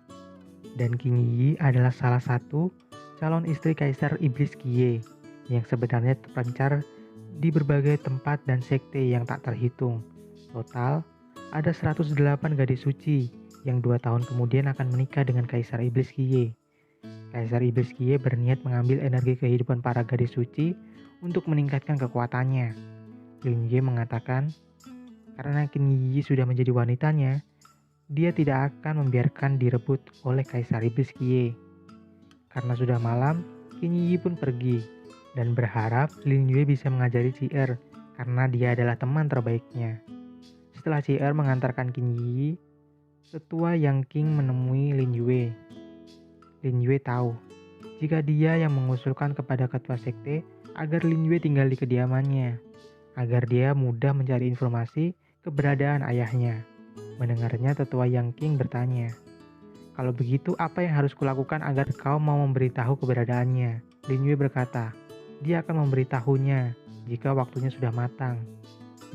A: dan Qin Yi adalah salah satu calon istri Kaisar Iblis Qiye yang sebenarnya terpencar di berbagai tempat dan sekte yang tak terhitung. Total, ada 108 gadis suci yang 2 tahun kemudian akan menikah dengan Kaisar Iblis Qiye. Kaisar Iblis Qiye berniat mengambil energi kehidupan para gadis suci untuk meningkatkan kekuatannya. Lin Yue mengatakan, karena Qin Yi sudah menjadi wanitanya, dia tidak akan membiarkan direbut oleh Kaisar Iblis Qiye. Karena sudah malam, Qin Yi pun pergi dan berharap Lin Yue bisa mengajari Cier karena dia adalah teman terbaiknya. Setelah Cier mengantarkan Qin Yi, tetua Yang Qing menemui Lin Yue. Lin Yue tahu jika dia yang mengusulkan kepada ketua sekte agar Lin Yue tinggal di kediamannya, agar dia mudah mencari informasi keberadaan ayahnya. Mendengarnya, tetua Yang Qing bertanya, kalau begitu apa yang harus kulakukan agar kau mau memberitahu keberadaannya? Lin Yue berkata, dia akan memberitahunya jika waktunya sudah matang.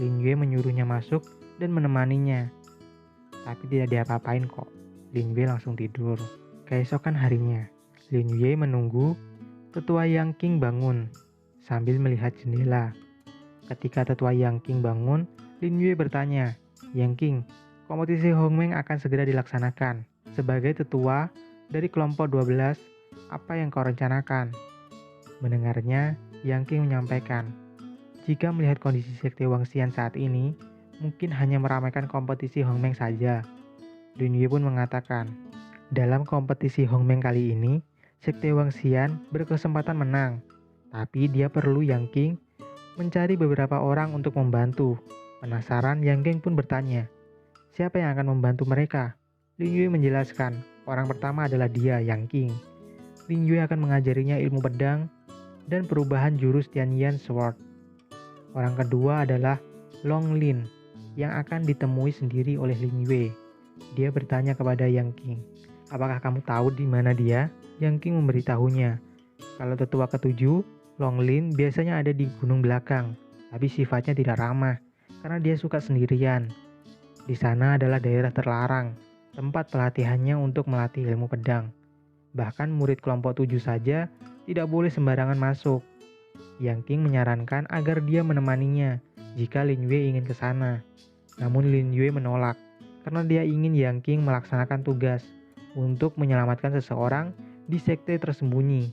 A: Lin Yue menyuruhnya masuk dan menemaninya, tapi tidak diapa-apain kok. Lin Yue langsung tidur. Keesokan harinya, Lin Yue menunggu tetua Yang Qing bangun sambil melihat jendela. Ketika tetua Yang Qing bangun, Lin Yue bertanya, Yang Qing, kompetisi Hongmeng akan segera dilaksanakan. Sebagai tetua dari kelompok 12, apa yang kau rencanakan? Mendengarnya, Yang Qing menyampaikan, jika melihat kondisi sekte Wangxian saat ini, mungkin hanya meramaikan kompetisi Hongmeng saja. Lin Yue pun mengatakan, dalam kompetisi Hongmeng kali ini, sekte Wangxian berkesempatan menang. Tapi dia perlu Yang Qing mencari beberapa orang untuk membantu. Penasaran, Yang Qing pun bertanya, siapa yang akan membantu mereka? Lin Yue menjelaskan, orang pertama adalah dia, Yang Qing. Lin Yue akan mengajarinya ilmu pedang dan perubahan jurus Tianyan Sword. Orang kedua adalah Long Lin yang akan ditemui sendiri oleh Lin Yue. Dia bertanya kepada Yang Qing, apakah kamu tahu di mana dia? Yang Qing memberitahunya, Kalau tetua ketujuh, Long Lin biasanya ada di gunung belakang, tapi sifatnya tidak ramah karena dia suka sendirian. Di sana adalah daerah terlarang, tempat pelatihannya untuk melatih ilmu pedang. Bahkan murid kelompok 7 saja tidak boleh sembarangan masuk. Yang King menyarankan agar dia menemaninya jika Lin Yue ingin ke sana. Namun Lin Yue menolak karena dia ingin Yang King melaksanakan tugas untuk menyelamatkan seseorang di sekte tersembunyi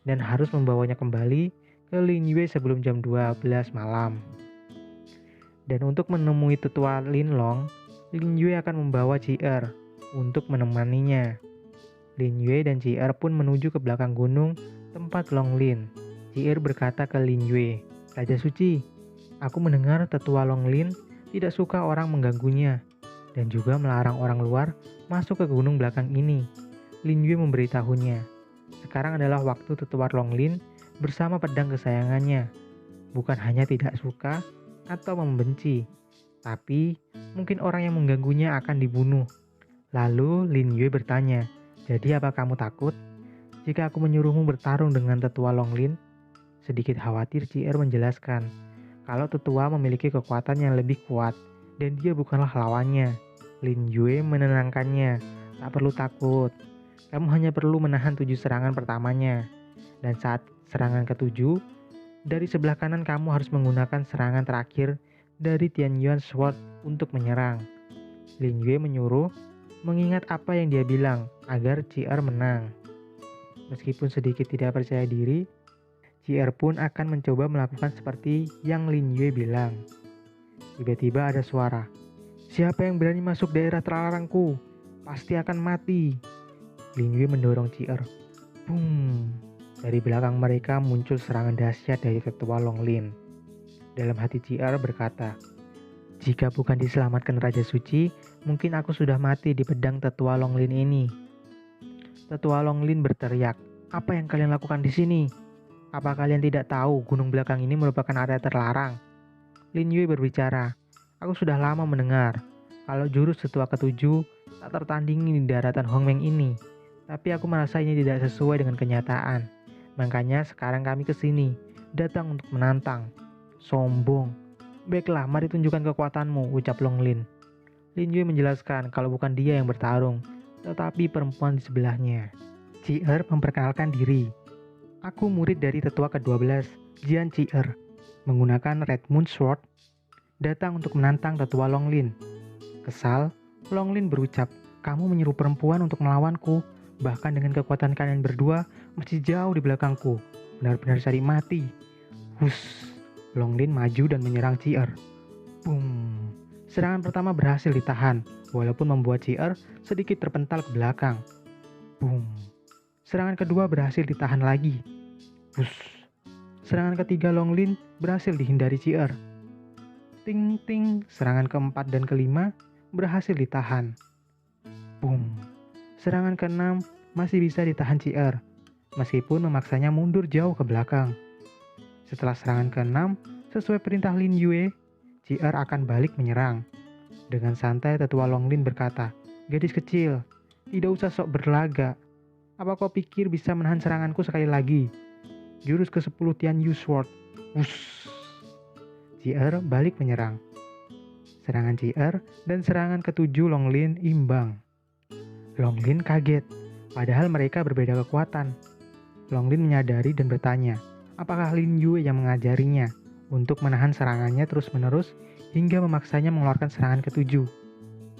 A: dan harus membawanya kembali ke Lin Yue sebelum jam 12 malam. Dan untuk menemui tetua Lin Long, Lin Yue akan membawa Ji Er untuk menemaninya. Lin Yue dan Ji Er pun menuju ke belakang gunung tempat Long Lin. Ji Er berkata ke Lin Yue, "Raja Suci, aku mendengar tetua Long Lin tidak suka orang mengganggunya dan juga melarang orang luar masuk ke gunung belakang ini." Lin Yue memberitahunya, sekarang adalah waktu tetua Long Lin bersama pedang kesayangannya. Bukan hanya tidak suka atau membenci, tapi mungkin orang yang mengganggunya akan dibunuh. Lalu Lin Yue bertanya, "Jadi apa kamu takut jika aku menyuruhmu bertarung dengan tetua Long Lin?" Sedikit khawatir, Ji Er menjelaskan kalau tetua memiliki kekuatan yang lebih kuat dan dia bukanlah lawannya. Lin Yue menenangkannya, "Tak perlu takut. Kamu hanya perlu menahan 7 serangan pertamanya. Dan saat serangan ke-7, dari sebelah kanan kamu harus menggunakan serangan terakhir dari Tianyuan Sword untuk menyerang." Lin Yue menyuruh mengingat apa yang dia bilang agar Ji Er menang. Meskipun sedikit tidak percaya diri, Ji Er pun akan mencoba melakukan seperti yang Lin Yue bilang. Tiba-tiba ada suara, "Siapa yang berani masuk daerah terlarangku? Pasti akan mati." Lin Yue mendorong Ji Er. Boom! Dari belakang mereka muncul serangan dahsyat dari tetua Long Lin. Dalam hati Ji Er berkata, "Jika bukan diselamatkan Raja Suci, mungkin aku sudah mati di pedang tetua Long Lin ini." Tetua Long Lin berteriak, "Apa yang kalian lakukan di sini? Apa kalian tidak tahu gunung belakang ini merupakan area terlarang?" Lin Yue berbicara, "Aku sudah lama mendengar kalau jurus tetua ketujuh tak tertandingi di daratan Hongmeng ini. Tapi aku merasa ini tidak sesuai dengan kenyataan. Makanya sekarang kami ke sini, datang untuk menantang." "Sombong. Baiklah, mari tunjukkan kekuatanmu," ucap Long Lin. Lin Yue menjelaskan kalau bukan dia yang bertarung, tetapi perempuan di sebelahnya. Ji Er memperkenalkan diri. "Aku murid dari tetua ke-12, Jian Ji Er, menggunakan Red Moon Sword, datang untuk menantang tetua Long Lin." Kesal, Long Lin berucap, "Kamu menyuruh perempuan untuk melawanku, bahkan dengan kekuatan kalian berdua masih jauh di belakangku. Benar-benar cari mati." Hus, Long Lin maju dan menyerang Ji Er. Boom. Serangan pertama berhasil ditahan, walaupun membuat Ji Er sedikit terpental ke belakang. Boom. Serangan kedua berhasil ditahan lagi. Hus. Serangan ketiga Long Lin berhasil dihindari Ji Er. Ting ting. Serangan keempat dan kelima berhasil ditahan. Boom. Serangan keenam masih bisa ditahan Ji Er, meskipun memaksanya mundur jauh ke belakang. Setelah serangan keenam, sesuai perintah Lin Yue, Ji Er akan balik menyerang. Dengan santai tetua Long Lin berkata, "Gadis kecil, tidak usah sok berlagak. Apa kau pikir bisa menahan seranganku sekali lagi? Jurus ke-10 Tianyu Sword." Wush. Ji Er balik menyerang. Serangan Ji Er dan serangan ke-7 Long Lin imbang. Long Lin kaget, padahal mereka berbeda kekuatan. Long Lin menyadari dan bertanya, apakah Lin Yue yang mengajarinya untuk menahan serangannya terus-menerus hingga memaksanya mengeluarkan serangan ke-7.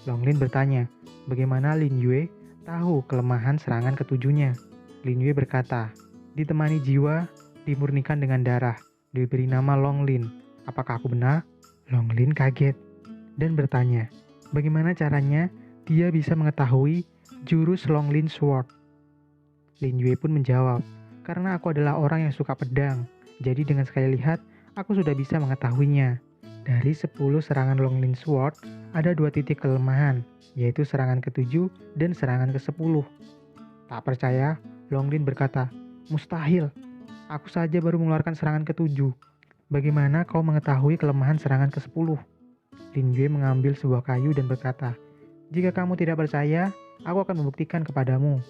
A: Long Lin bertanya, bagaimana Lin Yue tahu kelemahan serangan ke-7-nya? Lin Yue berkata, "Ditemani jiwa, dimurnikan dengan darah, diberi nama Long Lin. Apakah aku benar?" Long Lin kaget dan bertanya, bagaimana caranya dia bisa mengetahui jurus Long Lin Sword? Lin Yue pun menjawab, "Karena aku adalah orang yang suka pedang, jadi dengan sekali lihat, aku sudah bisa mengetahuinya. Dari 10 serangan Long Lin Sword, ada 2 titik kelemahan, yaitu serangan ke-7 dan serangan ke-10. Tak percaya, Long Lin berkata, "Mustahil, aku saja baru mengeluarkan serangan ke-7. Bagaimana kau mengetahui kelemahan serangan ke-10? Lin Yue mengambil sebuah kayu dan berkata, "Jika kamu tidak percaya, aku akan membuktikan kepadamu."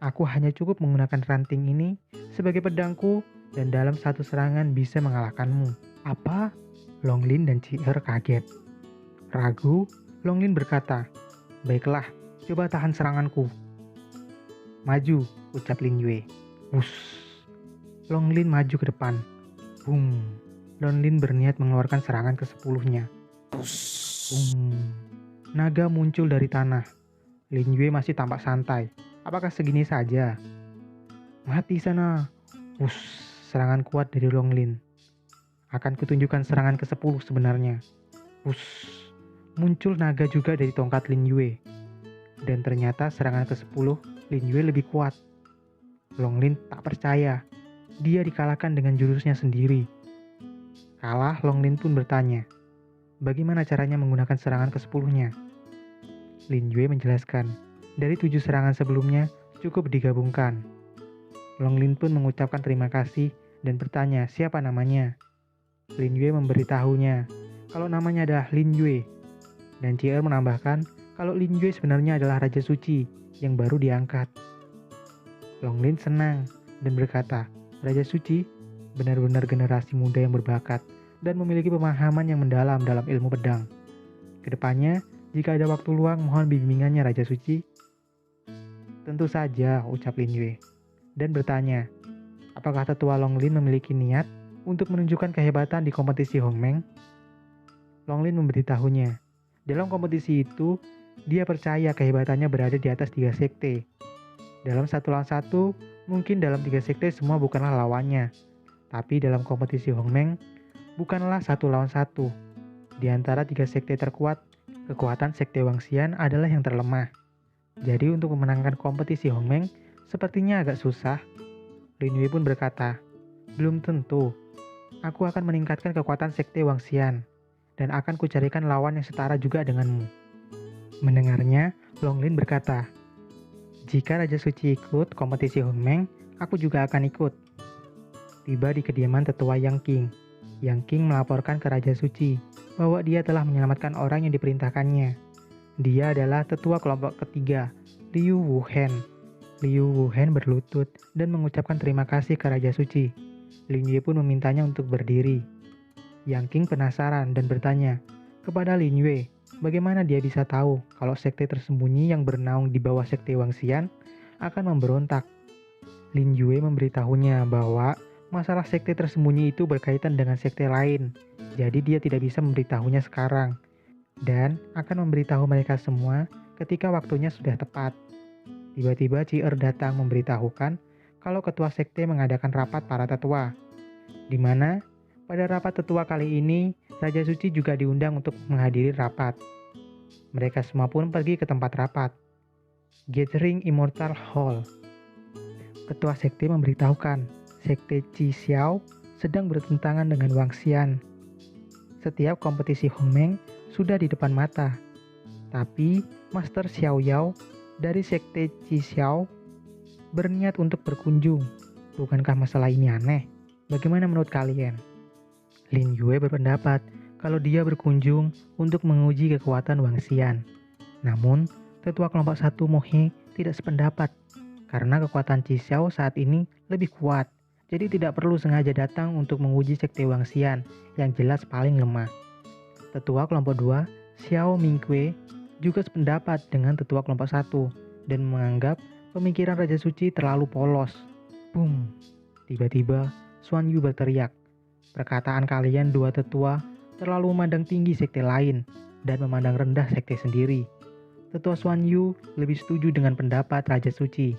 A: Aku hanya cukup menggunakan ranting ini sebagai pedangku dan dalam satu serangan bisa mengalahkanmu. Apa? Longlin dan Cier kaget. Ragu, Longlin berkata, baiklah, coba tahan seranganku. Maju, ucap Lin Yue. Wush. Longlin maju ke depan. Boom. Longlin berniat mengeluarkan serangan ke-10-nya. Boom. Naga muncul dari tanah. Lin Yue masih tampak santai. Apakah segini saja? Mati sana. Wush. Serangan kuat dari Longlin. Akan kutunjukkan serangan ke-10 sebenarnya. Wush. Muncul naga juga dari tongkat Lin Yue. Dan ternyata serangan ke-10 Lin Yue lebih kuat. Longlin tak percaya. Dia dikalahkan dengan jurusnya sendiri. Kalah, Longlin pun bertanya, bagaimana caranya menggunakan serangan ke-10-nya? Lin Yue menjelaskan, dari 7 serangan sebelumnya cukup digabungkan. Longlin pun mengucapkan terima kasih dan bertanya siapa namanya. Lin Yue memberitahunya kalau namanya adalah Lin Yue. Dan Cier menambahkan kalau Lin Yue sebenarnya adalah Raja Suci yang baru diangkat. Longlin senang dan berkata, Raja Suci benar-benar generasi muda yang berbakat dan memiliki pemahaman yang mendalam dalam ilmu pedang. Kedepannya, jika ada waktu luang, mohon bimbingannya Raja Suci. Tentu saja, ucap Lin Yue. Dan bertanya, apakah tetua Longlin memiliki niat untuk menunjukkan kehebatan di kompetisi Hongmeng? Longlin memberitahunya, dalam kompetisi itu, dia percaya kehebatannya berada di atas 3 sekte. Dalam 1 lawan 1, mungkin dalam 3 sekte semua bukanlah lawannya. Tapi dalam kompetisi Hongmeng, bukanlah 1 lawan 1. Di antara 3 sekte terkuat, kekuatan sekte Wangxian adalah yang terlemah. Jadi untuk memenangkan kompetisi Hongmeng, sepertinya agak susah. Lin Yue pun berkata, belum tentu. Aku akan meningkatkan kekuatan sekte Wangxian. Dan akan kucarikan lawan yang setara juga denganmu. Mendengarnya, Longlin berkata, jika Raja Suci ikut kompetisi Hongmeng, aku juga akan ikut. Tiba di kediaman tetua Yang King. Yang King melaporkan ke Raja Suci bahwa dia telah menyelamatkan orang yang diperintahkannya. Dia adalah tetua kelompok ketiga, Liu Wuhen. Liu Wuhen berlutut dan mengucapkan terima kasih ke Raja Suci. Lin Yue pun memintanya untuk berdiri. Yang King penasaran dan bertanya kepada Lin Yue, bagaimana dia bisa tahu kalau sekte tersembunyi yang bernaung di bawah sekte Wangxian akan memberontak. Lin Yue memberitahunya bahwa masalah sekte tersembunyi itu berkaitan dengan sekte lain, jadi dia tidak bisa memberitahunya sekarang, dan akan memberitahu mereka semua ketika waktunya sudah tepat. Tiba-tiba Cier datang memberitahukan kalau ketua sekte mengadakan rapat para tetua, di mana pada rapat tetua kali ini, Raja Suci juga diundang untuk menghadiri rapat. Mereka semua pun pergi ke tempat rapat, Gathering Immortal Hall. Ketua sekte memberitahukan, sekte Qi Xiao sedang bertentangan dengan Wangxian. Setiap kompetisi Hongmeng sudah di depan mata. Tapi Master Xiao Yao dari sekte Qi Xiao berniat untuk berkunjung. Bukankah masalah ini aneh? Bagaimana menurut kalian? Lin Yue berpendapat kalau dia berkunjung untuk menguji kekuatan Wangxian. Namun, tetua kelompok 1 Mohe tidak sependapat karena kekuatan Qi Xiao saat ini lebih kuat. Jadi tidak perlu sengaja datang untuk menguji sekte Wangxian yang jelas paling lemah. Tetua kelompok 2, Xiao Mingque, juga sependapat dengan tetua kelompok 1 dan menganggap pemikiran Raja Suci terlalu polos. Boom! Tiba-tiba, Xuan Yu berteriak, perkataan kalian dua tetua terlalu memandang tinggi sekte lain dan memandang rendah sekte sendiri. Tetua Xuan Yu lebih setuju dengan pendapat Raja Suci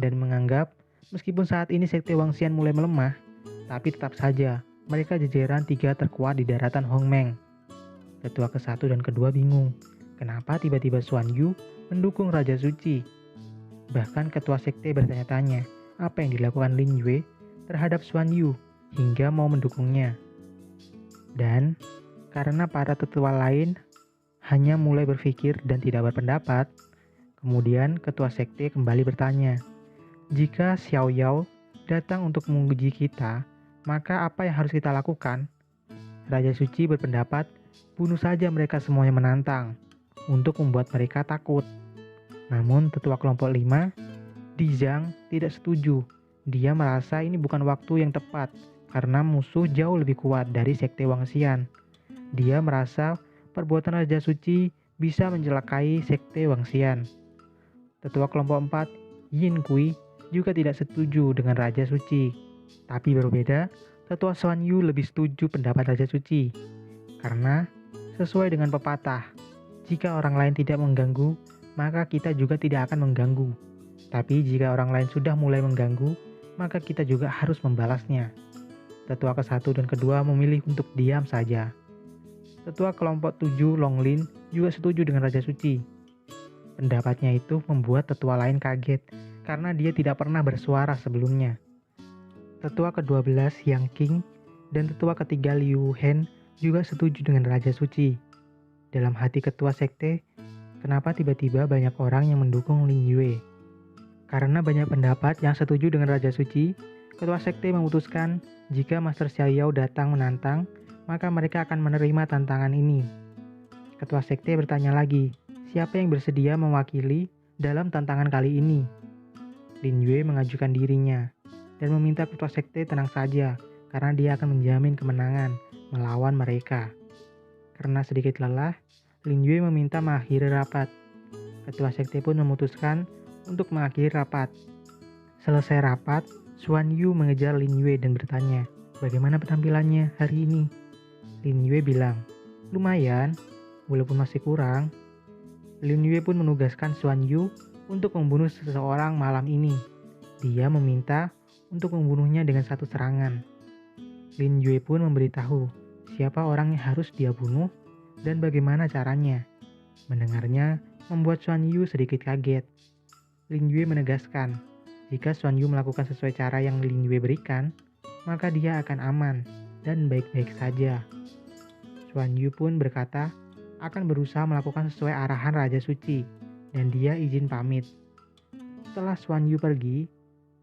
A: dan menganggap meskipun saat ini sekte Wangxian mulai melemah, tapi tetap saja mereka jajaran 3 terkuat di daratan Hongmeng. Tetua ke-1 dan ke-2 bingung, kenapa tiba-tiba Xuan Yu mendukung Raja Suci. Bahkan ketua sekte bertanya-tanya apa yang dilakukan Lin Yue terhadap Xuan Yu hingga mau mendukungnya. Dan karena para tetua lain hanya mulai berpikir dan tidak berpendapat, kemudian ketua sekte kembali bertanya, jika Xiao Yao datang untuk menguji kita, maka apa yang harus kita lakukan? Raja Suci berpendapat, bunuh saja mereka semua yang menantang, untuk membuat mereka takut. Namun tetua kelompok 5, Di Zhang tidak setuju. Dia merasa ini bukan waktu yang tepat karena musuh jauh lebih kuat dari Sekte Wangxian. Dia merasa perbuatan Raja Suci bisa mencelakai Sekte Wangxian. Tetua kelompok 4, Yin Kui, juga tidak setuju dengan Raja Suci. Tapi berbeda, Tetua Xuan Yu lebih setuju pendapat Raja Suci. Karena sesuai dengan pepatah, jika orang lain tidak mengganggu, maka kita juga tidak akan mengganggu. Tapi jika orang lain sudah mulai mengganggu, maka kita juga harus membalasnya. Tetua ke-1 dan ke-2 memilih untuk diam saja. Tetua kelompok 7 Longlin juga setuju dengan Raja Suci. Pendapatnya itu membuat tetua lain kaget karena dia tidak pernah bersuara sebelumnya. Tetua ke-12 Yang King dan tetua ketiga Liu Hen juga setuju dengan Raja Suci. Dalam hati ketua sekte, kenapa tiba-tiba banyak orang yang mendukung Lin Yue? Karena banyak pendapat yang setuju dengan Raja Suci, ketua sekte memutuskan jika Master Xiaoyao datang menantang, maka mereka akan menerima tantangan ini. Ketua sekte bertanya lagi, siapa yang bersedia mewakili dalam tantangan kali ini? Lin Yue mengajukan dirinya dan meminta ketua sekte tenang saja karena dia akan menjamin kemenangan melawan mereka. Karena sedikit lelah, Lin Yue meminta mengakhiri rapat. Ketua sekte pun memutuskan untuk mengakhiri rapat. Selesai rapat, Xuan Yu mengejar Lin Yue dan bertanya, bagaimana penampilannya hari ini? Lin Yue bilang, lumayan, walaupun masih kurang. Lin Yue pun menugaskan Xuan Yu untuk membunuh seseorang malam ini. Dia meminta untuk membunuhnya dengan satu serangan. Lin Yue pun memberitahu siapa orang yang harus dia bunuh dan bagaimana caranya. Mendengarnya membuat Xuan Yu sedikit kaget. Lin Yue menegaskan, jika Xuan Yu melakukan sesuai cara yang Lin Yue berikan, maka dia akan aman dan baik-baik saja. Xuan Yu pun berkata, akan berusaha melakukan sesuai arahan Raja Suci, dan dia izin pamit. Setelah Xuan Yu pergi,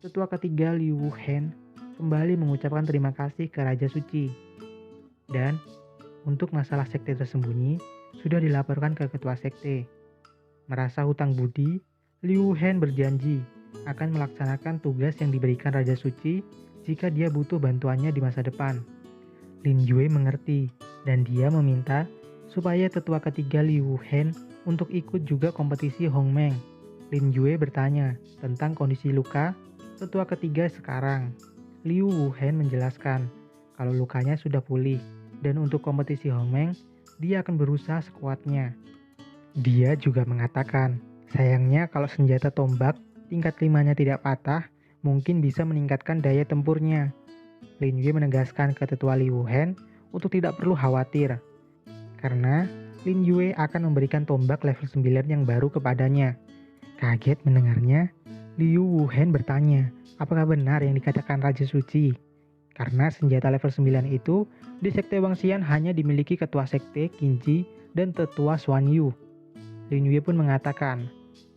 A: tetua ketiga Liu Hen kembali mengucapkan terima kasih ke Raja Suci. Dan untuk masalah sekte tersembunyi, sudah dilaporkan ke ketua sekte. Merasa hutang budi, Liu Hen berjanji akan melaksanakan tugas yang diberikan Raja Suci jika dia butuh bantuannya di masa depan. Lin Yue mengerti dan dia meminta supaya tetua ketiga Liu Hen untuk ikut juga kompetisi Hongmeng. Lin Yue bertanya tentang kondisi luka tetua ketiga sekarang. Liu Hen menjelaskan kalau lukanya sudah pulih dan untuk kompetisi Hongmeng dia akan berusaha sekuatnya. Dia juga mengatakan, sayangnya kalau senjata tombak tingkat 5-nya tidak patah, mungkin bisa meningkatkan daya tempurnya. Lin Yue menegaskan ke tetua Liu Hen untuk tidak perlu khawatir, karena Lin Yue akan memberikan tombak level 9 yang baru kepadanya. Kaget mendengarnya, Liu Hen bertanya, apakah benar yang dikatakan Raja Suci? Karena senjata level 9 itu di Sekte Wangxian hanya dimiliki ketua sekte Qinji dan tetua Xuan Yu. Lin Yue pun mengatakan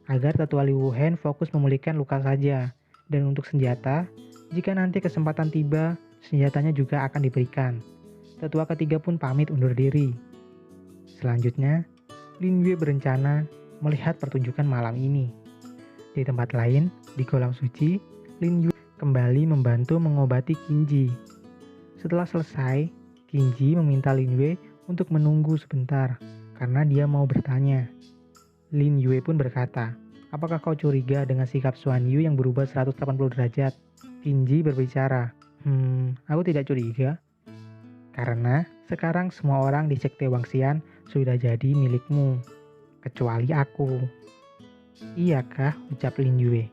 A: agar tetua Liu Hen fokus memulihkan luka saja, dan untuk senjata, jika nanti kesempatan tiba, senjatanya juga akan diberikan. Tetua ketiga pun pamit undur diri. Selanjutnya, Lin Yue berencana melihat pertunjukan malam ini. Di tempat lain, di kolam suci, Lin Yue kembali membantu mengobati Qinji. Setelah selesai, Qinji meminta Lin Yue untuk menunggu sebentar, karena dia mau bertanya. Lin Yue pun berkata, apakah kau curiga dengan sikap Xuan Yu yang berubah 180 derajat? Qinji berbicara, aku tidak curiga. Karena sekarang semua orang di Sekte Wangxian sudah jadi milikmu, kecuali aku. Iyakah? Ucap Lin Yue.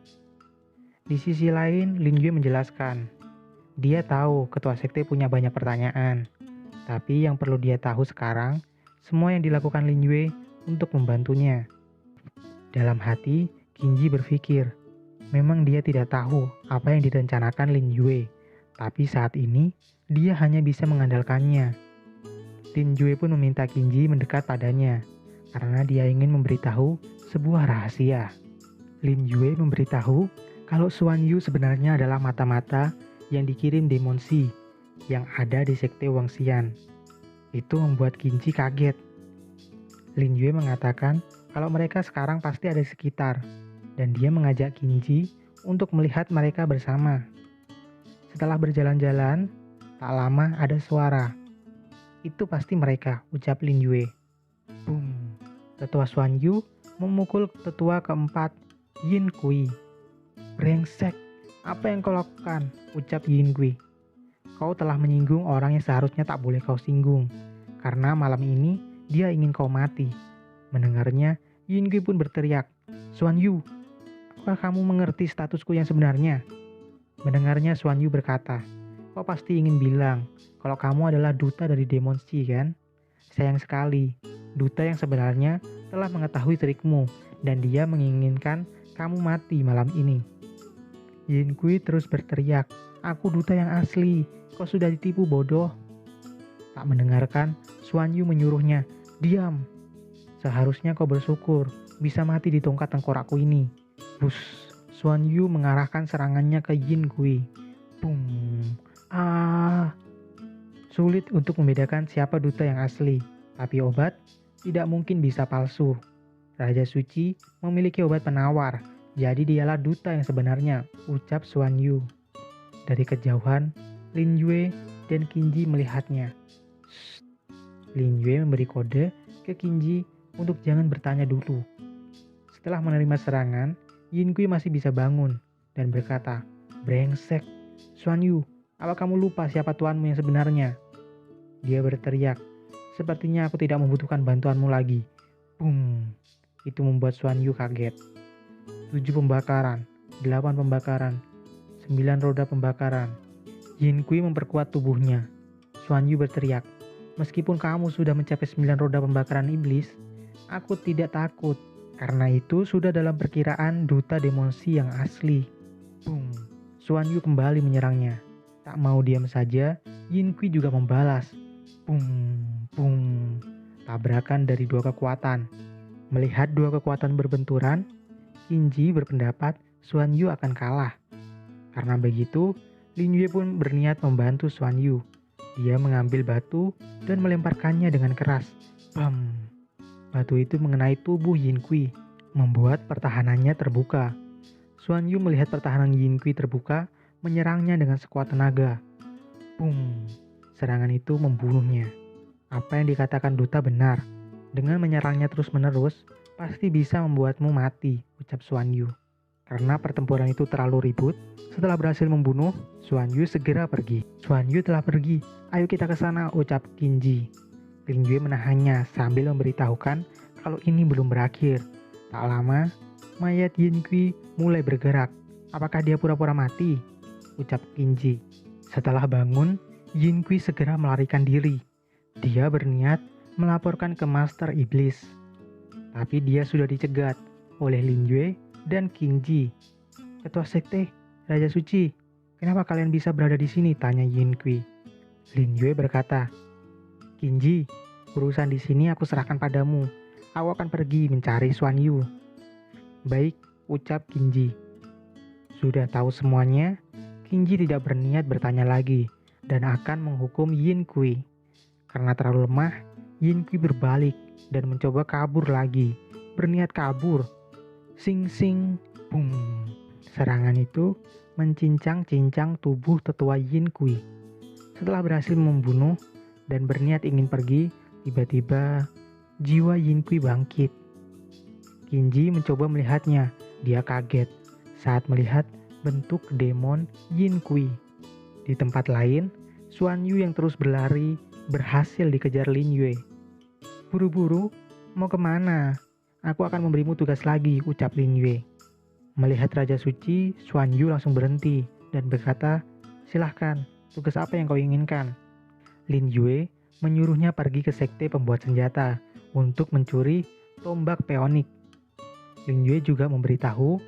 A: Di sisi lain, Lin Yue menjelaskan, dia tahu ketua sekte punya banyak pertanyaan. Tapi yang perlu dia tahu sekarang, semua yang dilakukan Lin Yue untuk membantunya. Dalam hati, Qinji berpikir, memang dia tidak tahu apa yang direncanakan Lin Yue, tapi saat ini dia hanya bisa mengandalkannya. Lin Yue pun meminta Qinji mendekat padanya, karena dia ingin memberitahu sebuah rahasia. Lin Yue memberitahu kalau Xuan Yu sebenarnya adalah mata-mata yang dikirim Demon Shi yang ada di Sekte Wangxian. Itu membuat Qinji kaget. Lin Yue mengatakan kalau mereka sekarang pasti ada di sekitar, dan dia mengajak Qinji untuk melihat mereka bersama. Setelah berjalan-jalan, tak lama ada suara. Itu pasti mereka, ucap Lin Yue. Boom. Tetua Xuan Yu memukul tetua keempat, Yin Kui. Brengsek, apa yang kau lakukan? Ucap Yin Kui. Kau telah menyinggung orang yang seharusnya tak boleh kau singgung. Karena malam ini dia ingin kau mati. Mendengarnya, Yin Kui pun berteriak, Xuan Yu, apakah kamu mengerti statusku yang sebenarnya? Mendengarnya Xuan Yu berkata, kau pasti ingin bilang kalau kamu adalah duta dari Demon Sea kan? Sayang sekali, duta yang sebenarnya telah mengetahui trikmu dan dia menginginkan kamu mati malam ini. Yin Kui terus berteriak, aku duta yang asli, kau sudah ditipu bodoh. Tak mendengarkan, Xuan Yu menyuruhnya, diam. Seharusnya kau bersyukur bisa mati di tongkat tengkorakku ini. Bus, Xuan Yu mengarahkan serangannya ke Yin Kui. Boom. Sulit untuk membedakan siapa duta yang asli, tapi obat tidak mungkin bisa palsu. Raja Suci memiliki obat penawar, jadi dialah duta yang sebenarnya, ucap Xuan Yu. Dari kejauhan, Lin Yue dan Qinji melihatnya. Shh. Lin Yue memberi kode ke Qinji untuk jangan bertanya dulu. Setelah menerima serangan, Yin Kui masih bisa bangun dan berkata, brengsek, Xuan Yu, apa kamu lupa siapa tuanmu yang sebenarnya? Dia berteriak, sepertinya aku tidak membutuhkan bantuanmu lagi. Boom. Itu membuat Xuan Yu kaget. 7 pembakaran, 8 pembakaran, 9 roda pembakaran. Yin Kui memperkuat tubuhnya. Xuan Yu berteriak, meskipun kamu sudah mencapai 9 roda pembakaran iblis, aku tidak takut. Karena itu sudah dalam perkiraan duta Demon Sea yang asli. Boom. Xuan Yu kembali menyerangnya. Tak mau diam saja, Yin Kui juga membalas. Boom, boom. Tabrakan dari 2 kekuatan. Melihat 2 kekuatan berbenturan, Qinji berpendapat Xuan Yu akan kalah. Karena begitu, Lin Yue pun berniat membantu Xuan Yu. Dia mengambil batu dan melemparkannya dengan keras. Bam! Batu itu mengenai tubuh Yin Kui, membuat pertahanannya terbuka. Xuan Yu melihat pertahanan Yin Kui terbuka, menyerangnya dengan sekuat tenaga. Boom! Serangan itu membunuhnya. Apa yang dikatakan duta benar. Dengan menyerangnya terus-menerus, pasti bisa membuatmu mati, ucap Xuan Yu. Karena pertempuran itu terlalu ribut, setelah berhasil membunuh, Xuan Yu segera pergi. Xuan Yu telah pergi, ayo kita ke sana, ucap Qinji. Lin Yue menahannya sambil memberitahukan kalau ini belum berakhir. Tak lama, mayat Yin Kui mulai bergerak. Apakah dia pura-pura mati? Ucap Qinji. Setelah bangun, Yin Kui segera melarikan diri. Dia berniat melaporkan ke Master Iblis. Tapi dia sudah dicegat oleh Lin Yue dan Qinji. Ketua Sekte, Raja Suci, kenapa kalian bisa berada di sini? Tanya Yin Kui. Lin Yue berkata, Qinji, urusan di sini aku serahkan padamu. Aku akan pergi mencari Xuan Yu. Baik, ucap Qinji. Sudah tahu semuanya, Qinji tidak berniat bertanya lagi dan akan menghukum Yin Kui. Karena terlalu lemah, Yin Kui berbalik dan mencoba kabur lagi. Berniat kabur. Sing sing, boom. Serangan itu mencincang-cincang tubuh tetua Yin Kui. Setelah berhasil membunuh dan berniat ingin pergi, tiba-tiba jiwa Yin Kui bangkit. Qinji mencoba melihatnya. Dia kaget saat melihat bentuk demon Yin Kui. Di tempat lain, Xuan Yu yang terus berlari berhasil dikejar Lin Yue. Buru-buru, mau kemana? Aku akan memberimu tugas lagi, ucap Lin Yue. Melihat Raja Suci, Xuan Yu langsung berhenti dan berkata, silahkan, tugas apa yang kau inginkan? Lin Yue menyuruhnya pergi ke sekte pembuat senjata untuk mencuri tombak peonik. Lin Yue juga memberitahu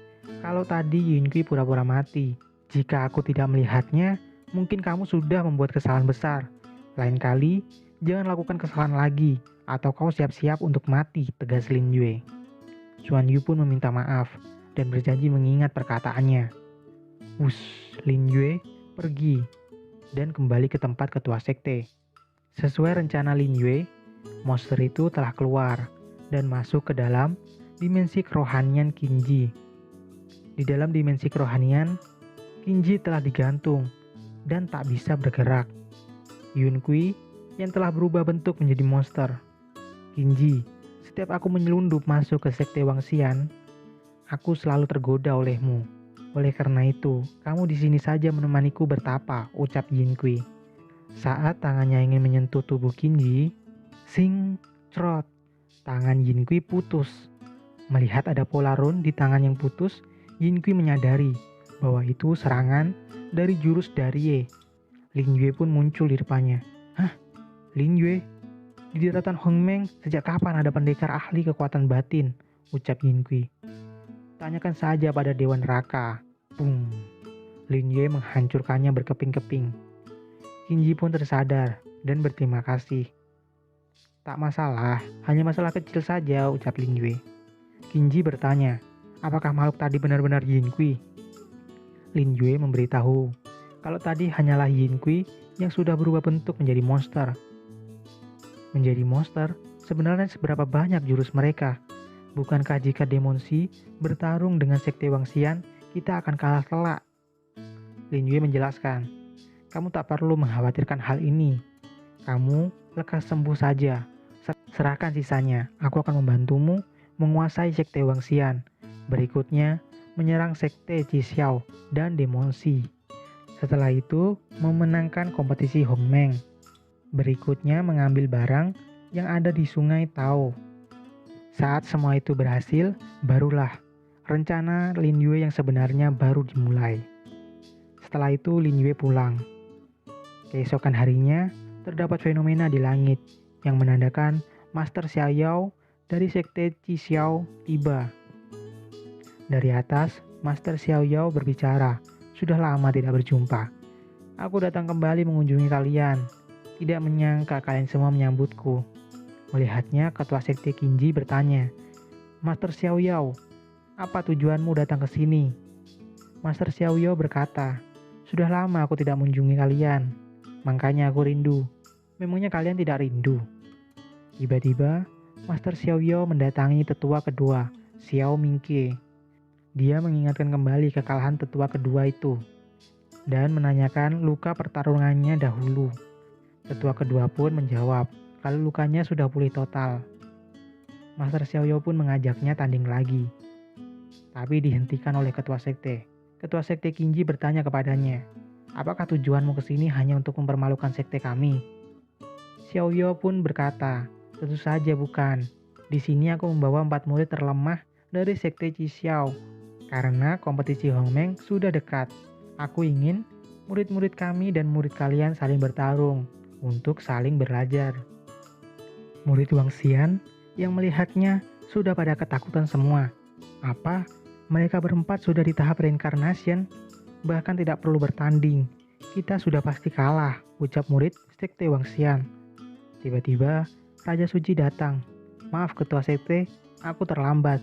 A: kalau tadi Yin Kui pura-pura mati. Jika aku tidak melihatnya, mungkin kamu sudah membuat kesalahan besar. Lain kali, jangan lakukan kesalahan lagi, atau kau siap-siap untuk mati, tegas Lin Yue. Xuan Yu pun meminta maaf, dan berjanji mengingat perkataannya. Lin Yue pergi, dan kembali ke tempat ketua sekte. Sesuai rencana Lin Yue, monster itu telah keluar, dan masuk ke dalam dimensi kerohanian Qinji. Di dalam dimensi kerohanian, Qinji telah digantung dan tak bisa bergerak. Yun Kui yang telah berubah bentuk menjadi monster. Qinji, setiap aku menyelundup masuk ke sekte Wangxian, aku selalu tergoda olehmu. Oleh karena itu, kamu di sini saja menemaniku bertapa, ucap Yin Kui. Saat tangannya ingin menyentuh tubuh Qinji, sing, crot, tangan Yin Kui putus. Melihat ada pola rune di tangan yang putus, Yin Kui menyadari bahwa itu serangan dari jurus Darie. Lin Yue pun muncul di depannya. Hah? Lin Yue? Di daratan Hongmeng sejak kapan ada pendekar ahli kekuatan batin? Ucap Yin Kui. Tanyakan saja pada Dewa Neraka. Boom. Lin Yue menghancurkannya berkeping-keping. Qinji pun tersadar dan berterima kasih. Tak masalah, hanya masalah kecil saja, ucap Lin Yue. Qinji bertanya, apakah makhluk tadi benar-benar Yin Kui? Lin Yue memberitahu, kalau tadi hanyalah Yin Kui yang sudah berubah bentuk menjadi monster. Menjadi monster, sebenarnya seberapa banyak jurus mereka? Bukankah jika Demonsi bertarung dengan sekte Wangxian, kita akan kalah telak? Lin Yue menjelaskan, kamu tak perlu mengkhawatirkan hal ini. Kamu lekas sembuh saja. Serahkan sisanya, aku akan membantumu menguasai sekte Wangxian. Berikutnya, menyerang sekte Qi dan Demonsi. Setelah itu, memenangkan kompetisi Hongmeng. Berikutnya, mengambil barang yang ada di sungai Tao. Saat semua itu berhasil, barulah rencana Lin Yue yang sebenarnya baru dimulai. Setelah itu, Lin Yue pulang. Keesokan harinya, terdapat fenomena di langit yang menandakan Master Xiao Yao dari sekte Qi tiba. Dari atas, Master Xiao Yao berbicara, sudah lama tidak berjumpa. Aku datang kembali mengunjungi kalian. Tidak menyangka kalian semua menyambutku. Melihatnya, ketua sekte Qinji bertanya, Master Xiao Yao, apa tujuanmu datang ke sini? Master Xiao Yao berkata, sudah lama aku tidak mengunjungi kalian. Makanya aku rindu. Memangnya kalian tidak rindu? Tiba-tiba, Master Xiao Yao mendatangi tetua kedua, Xiao Mingke. Dia mengingatkan kembali kekalahan tetua kedua itu dan menanyakan luka pertarungannya dahulu. Tetua kedua pun menjawab kalau lukanya sudah pulih total. Master Xiao Yao pun mengajaknya tanding lagi, tapi dihentikan oleh ketua sekte. Ketua sekte Qinji bertanya kepadanya, apakah tujuanmu ke sini hanya untuk mempermalukan sekte kami? Xiao Yao pun berkata, tentu saja bukan. Di sini aku membawa 4 murid terlemah dari sekte Qi karena kompetisi Hongmeng sudah dekat. Aku ingin murid-murid kami dan murid kalian saling bertarung untuk saling belajar. Murid Wangxian yang melihatnya sudah pada ketakutan semua. Apa? Mereka berempat sudah di tahap reincarnation, bahkan tidak perlu bertanding. Kita sudah pasti kalah, ucap murid sekte Wangxian. Tiba-tiba, Raja Suci datang. Maaf ketua sekte, aku terlambat.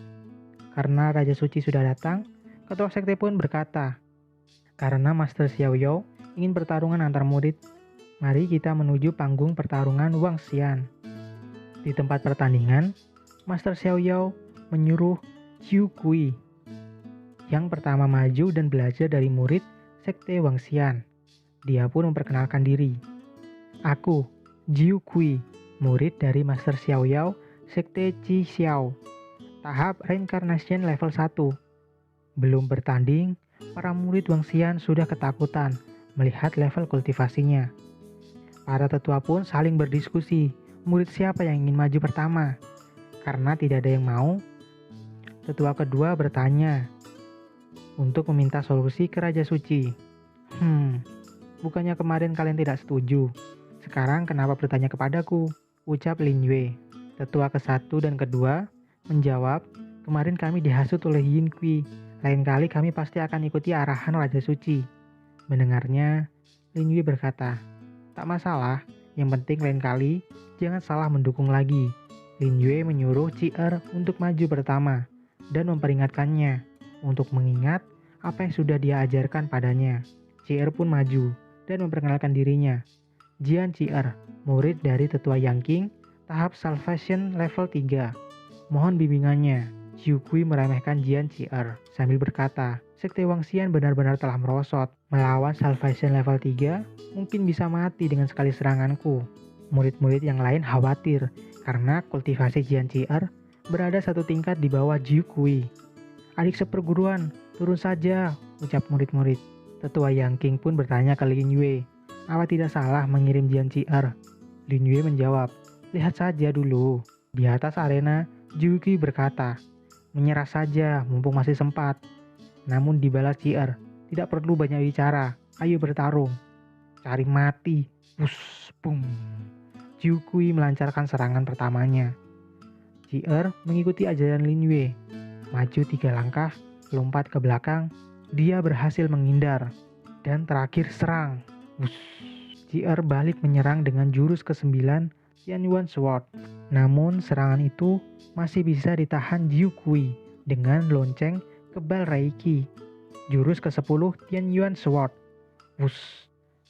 A: Karena Raja Suci sudah datang, ketua sekte pun berkata, karena Master Xiao Yao ingin pertarungan antar murid, mari kita menuju panggung pertarungan Wangxian. Di tempat pertandingan, Master Xiao Yao menyuruh Qiu Kui yang pertama maju dan belajar dari murid sekte Wangxian. Dia pun memperkenalkan diri. Aku, Jiu Kui, murid dari Master Xiao Yao, sekte Qi tahap reincarnation level 1. Belum bertanding, para murid Wangxian sudah ketakutan melihat level kultivasinya. Para tetua pun saling berdiskusi, murid siapa yang ingin maju pertama. Karena tidak ada yang mau, tetua kedua bertanya untuk meminta solusi ke Raja Suci. Bukannya kemarin kalian tidak setuju. Sekarang kenapa bertanya kepadaku? Ucap Lin Yue. Tetua ke-1 dan kedua menjawab, kemarin kami dihasut oleh Yin Kui. Lain kali kami pasti akan ikuti arahan Raja Suci. Mendengarnya, Lin Yue berkata, tak masalah, yang penting lain kali jangan salah mendukung lagi. Lin Yue menyuruh Ci'er untuk maju pertama dan memperingatkannya untuk mengingat apa yang sudah dia ajarkan padanya. Ci'er pun maju dan memperkenalkan dirinya. Jian Ci'er, murid dari tetua Yang Qing, tahap Salvation level 3. Mohon bimbingannya. Jiu Kui meremehkan Jian Zi'er sambil berkata, Sekte Wangxian benar-benar telah merosot. Melawan Salvation level 3, mungkin bisa mati dengan sekali seranganku. Murid-murid yang lain khawatir karena kultivasi Jian Zi'er berada satu tingkat di bawah Jiu Kui. Adik seperguruan, turun saja, ucap murid-murid. Tetua Yang King pun bertanya ke Lin Yue, apa tidak salah mengirim Jian Zi'er? Lin Yue menjawab, lihat saja dulu. Di atas arena, Jiu Kui berkata, menyerah saja mumpung masih sempat. Namun dibalas Zi'er, tidak perlu banyak bicara, ayo bertarung. Cari mati. Bus, bum. Jiu Kui melancarkan serangan pertamanya. Zi'er mengikuti ajaran Lin Yue. Maju 3 langkah, lompat ke belakang, dia berhasil menghindar. Dan terakhir serang. Bus. Zi'er balik menyerang dengan jurus ke-9 Tianyuan Sword. Namun serangan itu masih bisa ditahan Jiu Kui dengan lonceng kebal Reiki. Jurus ke-10 Tianyuan Sword. Bus.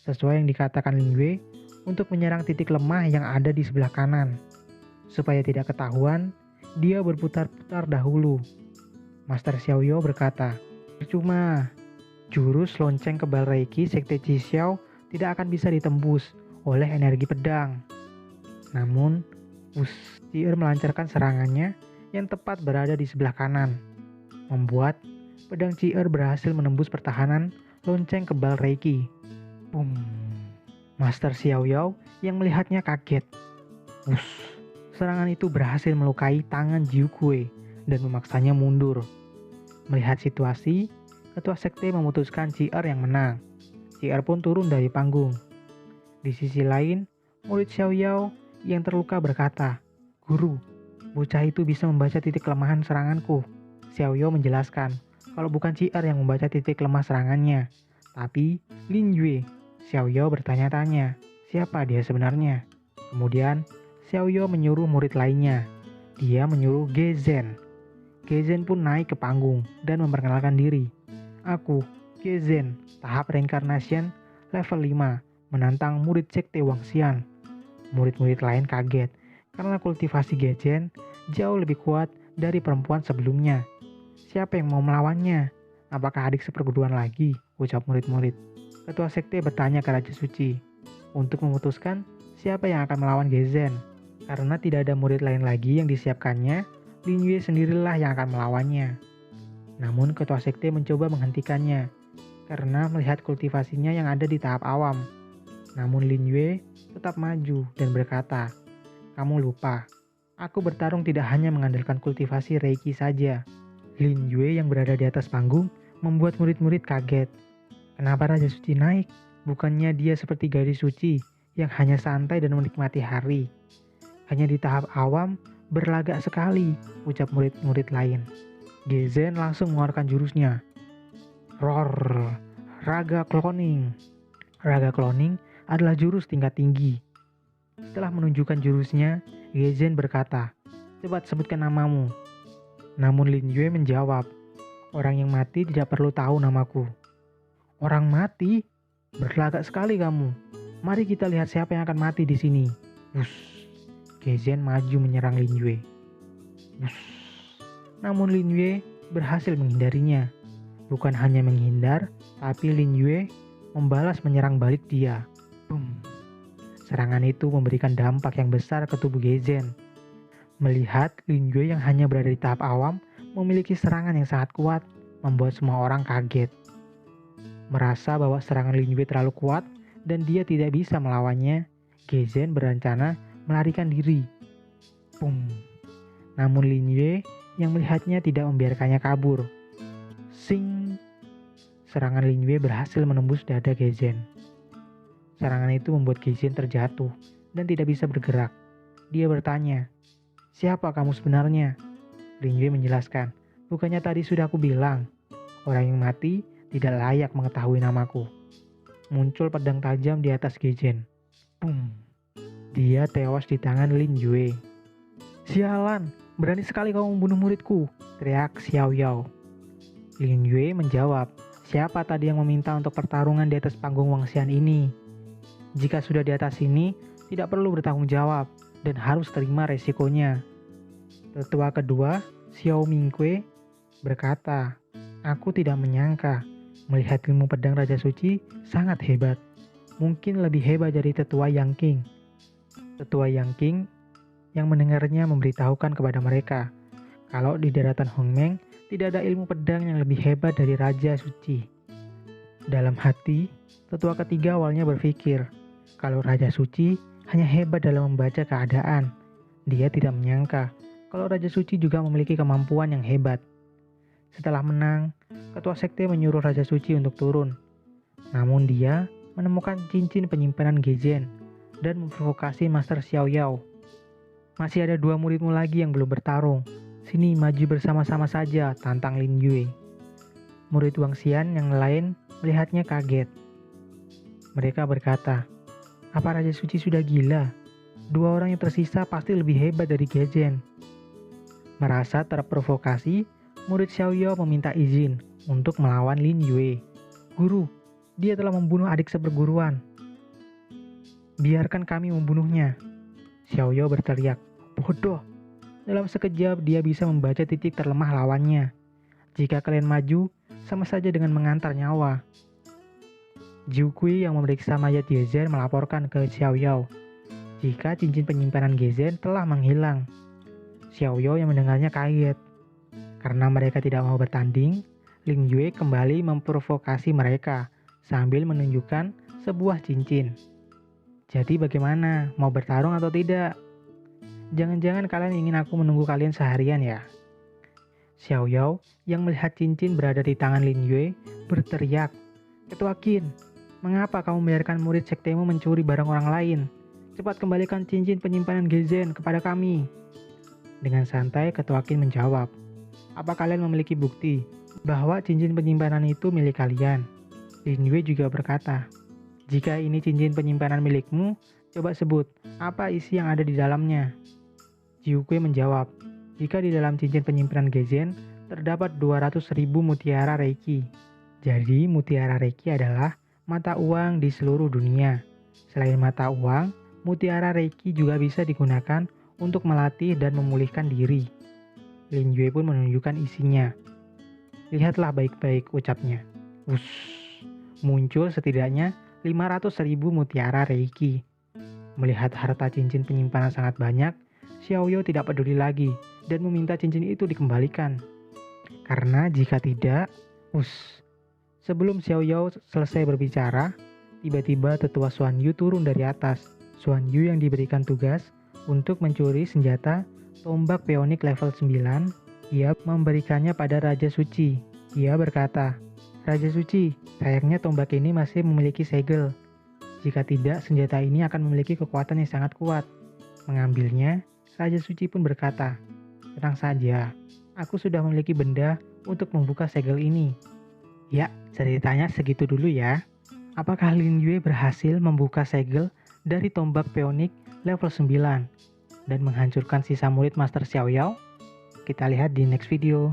A: Sesuai yang dikatakan Lin Yue untuk menyerang titik lemah yang ada di sebelah kanan. Supaya tidak ketahuan, dia berputar-putar dahulu. Master Xiaoyao berkata, percuma. Jurus lonceng kebal Reiki Sekte Chixiao tidak akan bisa ditembus oleh energi pedang. Namun, Zi'er melancarkan serangannya yang tepat berada di sebelah kanan, membuat pedang Zi'er berhasil menembus pertahanan lonceng kebal Reiki. Boom. Master Xiaoyao yang melihatnya kaget. Serangan itu berhasil melukai tangan Jiu Kui dan memaksanya mundur. Melihat situasi, ketua sekte memutuskan Zi'er yang menang. Zi'er pun turun dari panggung. Di sisi lain, murid Xiaoyao yang terluka berkata, Guru, bocah itu bisa membaca titik kelemahan seranganku. Xiaoyao menjelaskan, kalau bukan Zi'er yang membaca titik lemah serangannya, tapi Lin Yue. Xiaoyao bertanya-tanya, siapa dia sebenarnya? Kemudian, Xiaoyao menyuruh murid lainnya. Dia menyuruh Gezhen. Gezhen pun naik ke panggung dan memperkenalkan diri. Aku, Gezhen, tahap reincarnation level 5, menantang murid Sekte Wangxian. Murid-murid lain kaget karena kultivasi Gezhen jauh lebih kuat dari perempuan sebelumnya. Siapa yang mau melawannya? Apakah adik seperguruan lagi? Ucap murid-murid. Ketua sekte bertanya ke Raja Suci untuk memutuskan siapa yang akan melawan Gezhen. Karena tidak ada murid lain lagi yang disiapkannya, Lin Yue sendirilah yang akan melawannya. Namun ketua sekte mencoba menghentikannya karena melihat kultivasinya yang ada di tahap awam. Namun Lin Yue tetap maju dan berkata, kamu lupa, aku bertarung tidak hanya mengandalkan kultivasi Reiki saja. Lin Yue yang berada di atas panggung membuat murid-murid kaget. Kenapa Raja Suci naik? Bukannya dia seperti gadis suci yang hanya santai dan menikmati hari. Hanya di tahap awam berlagak sekali, ucap murid-murid lain. Gezhen langsung mengeluarkan jurusnya. Roar, Raga Cloning. Raga Cloning adalah jurus tingkat tinggi. Setelah menunjukkan jurusnya, Gezhen berkata, cepat sebutkan namamu. Namun Lin Yue menjawab, orang yang mati tidak perlu tahu namaku. Orang mati? Berlagak sekali kamu. Mari kita lihat siapa yang akan mati di sini. Gezhen maju menyerang Lin Yue. Namun Lin Yue berhasil menghindarinya. Bukan hanya menghindar, tapi Lin Yue membalas menyerang balik dia. Serangan itu memberikan dampak yang besar ke tubuh Gezhen. Melihat Lin Yue yang hanya berada di tahap awam memiliki serangan yang sangat kuat, membuat semua orang kaget. Merasa bahwa serangan Lin Yue terlalu kuat dan dia tidak bisa melawannya, Gezhen berencana melarikan diri. Namun Lin Yue yang melihatnya tidak membiarkannya kabur. Sing! Serangan Lin Yue berhasil menembus dada Gezhen. Serangan itu membuat Gezhen terjatuh dan tidak bisa bergerak. Dia bertanya, siapa kamu sebenarnya? Lin Yue menjelaskan, bukannya tadi sudah aku bilang, orang yang mati tidak layak mengetahui namaku. Muncul pedang tajam di atas Gezhen. Dia tewas di tangan Lin Yue. Sialan, berani sekali kau membunuh muridku, teriak Xiaoyao. Lin Yue menjawab, siapa tadi yang meminta untuk pertarungan di atas panggung Wangxian ini? Jika sudah di atas sini, tidak perlu bertanggung jawab dan harus terima resikonya. Tetua kedua, Xiao Mingque berkata, "Aku tidak menyangka melihat ilmu pedang Raja Suci sangat hebat. Mungkin lebih hebat dari Tetua Yang King." Tetua Yang King yang mendengarnya memberitahukan kepada mereka kalau di daratan Hongmeng tidak ada ilmu pedang yang lebih hebat dari Raja Suci. Dalam hati, tetua ketiga awalnya berpikir kalau Raja Suci hanya hebat dalam membaca keadaan. Dia tidak menyangka kalau Raja Suci juga memiliki kemampuan yang hebat. Setelah menang, ketua sekte menyuruh Raja Suci untuk turun. Namun dia menemukan cincin penyimpanan Gezen dan memprovokasi Master Xiao Yao. "Masih ada 2 muridmu lagi yang belum bertarung. Sini maju bersama-sama saja," tantang Lin Yue. Murid Wang Xian yang lain melihatnya kaget. Mereka berkata, "Apa Raja Suci sudah gila? 2 orang yang tersisa pasti lebih hebat dari Gezen." Merasa terprovokasi, murid Xiao Yao meminta izin untuk melawan Lin Yue. "Guru, dia telah membunuh adik seperguruan. Biarkan kami membunuhnya." Xiao Yao berteriak, "Bodoh! Dalam sekejap dia bisa membaca titik terlemah lawannya. Jika kalian maju, sama saja dengan mengantar nyawa." Jiu Kui yang memeriksa mayat Gezen melaporkan ke Xiao Yao jika cincin penyimpanan Gezen telah menghilang. Xiao Yao yang mendengarnya kaget. Karena mereka tidak mau bertanding, Lin Yue kembali memprovokasi mereka sambil menunjukkan sebuah cincin. "Jadi bagaimana? Mau bertarung atau tidak? Jangan-jangan kalian ingin aku menunggu kalian seharian ya?" Xiao Yao yang melihat cincin berada di tangan Lin Yue berteriak, "Ketua Qin, mengapa kamu membiarkan murid sektemu mencuri barang orang lain? Cepat kembalikan cincin penyimpanan Gezen kepada kami." Dengan santai Ketua Qin menjawab, "Apa kalian memiliki bukti bahwa cincin penyimpanan itu milik kalian?" Lin Yue juga berkata, "Jika ini cincin penyimpanan milikmu, coba sebut apa isi yang ada di dalamnya." Jiu Kui menjawab, "Jika di dalam cincin penyimpanan Gezen terdapat 200.000 mutiara Reiki. Jadi mutiara Reiki adalah mata uang di seluruh dunia. Selain mata uang, mutiara Reiki juga bisa digunakan untuk melatih dan memulihkan diri." Lin Yue pun menunjukkan isinya. "Lihatlah baik-baik," ucapnya. Muncul setidaknya 500.000 mutiara Reiki. Melihat harta cincin penyimpanan sangat banyak, Xiao Yao tidak peduli lagi dan meminta cincin itu dikembalikan. Karena jika tidak, sebelum Xiao Yao selesai berbicara, tiba-tiba tetua Xuan Yu turun dari atas. Xuan Yu yang diberikan tugas untuk mencuri senjata tombak peonik level 9, ia memberikannya pada Raja Suci. Ia berkata, "Raja Suci, sayangnya tombak ini masih memiliki segel. Jika tidak, senjata ini akan memiliki kekuatan yang sangat kuat." Mengambilnya, Raja Suci pun berkata, "Tenang saja, aku sudah memiliki benda untuk membuka segel ini." Ya, ceritanya segitu dulu ya. Apakah Lin Yue berhasil membuka segel dari tombak peonik level 9 dan menghancurkan sisa murid Master Xiao Yao? Kita lihat di next video.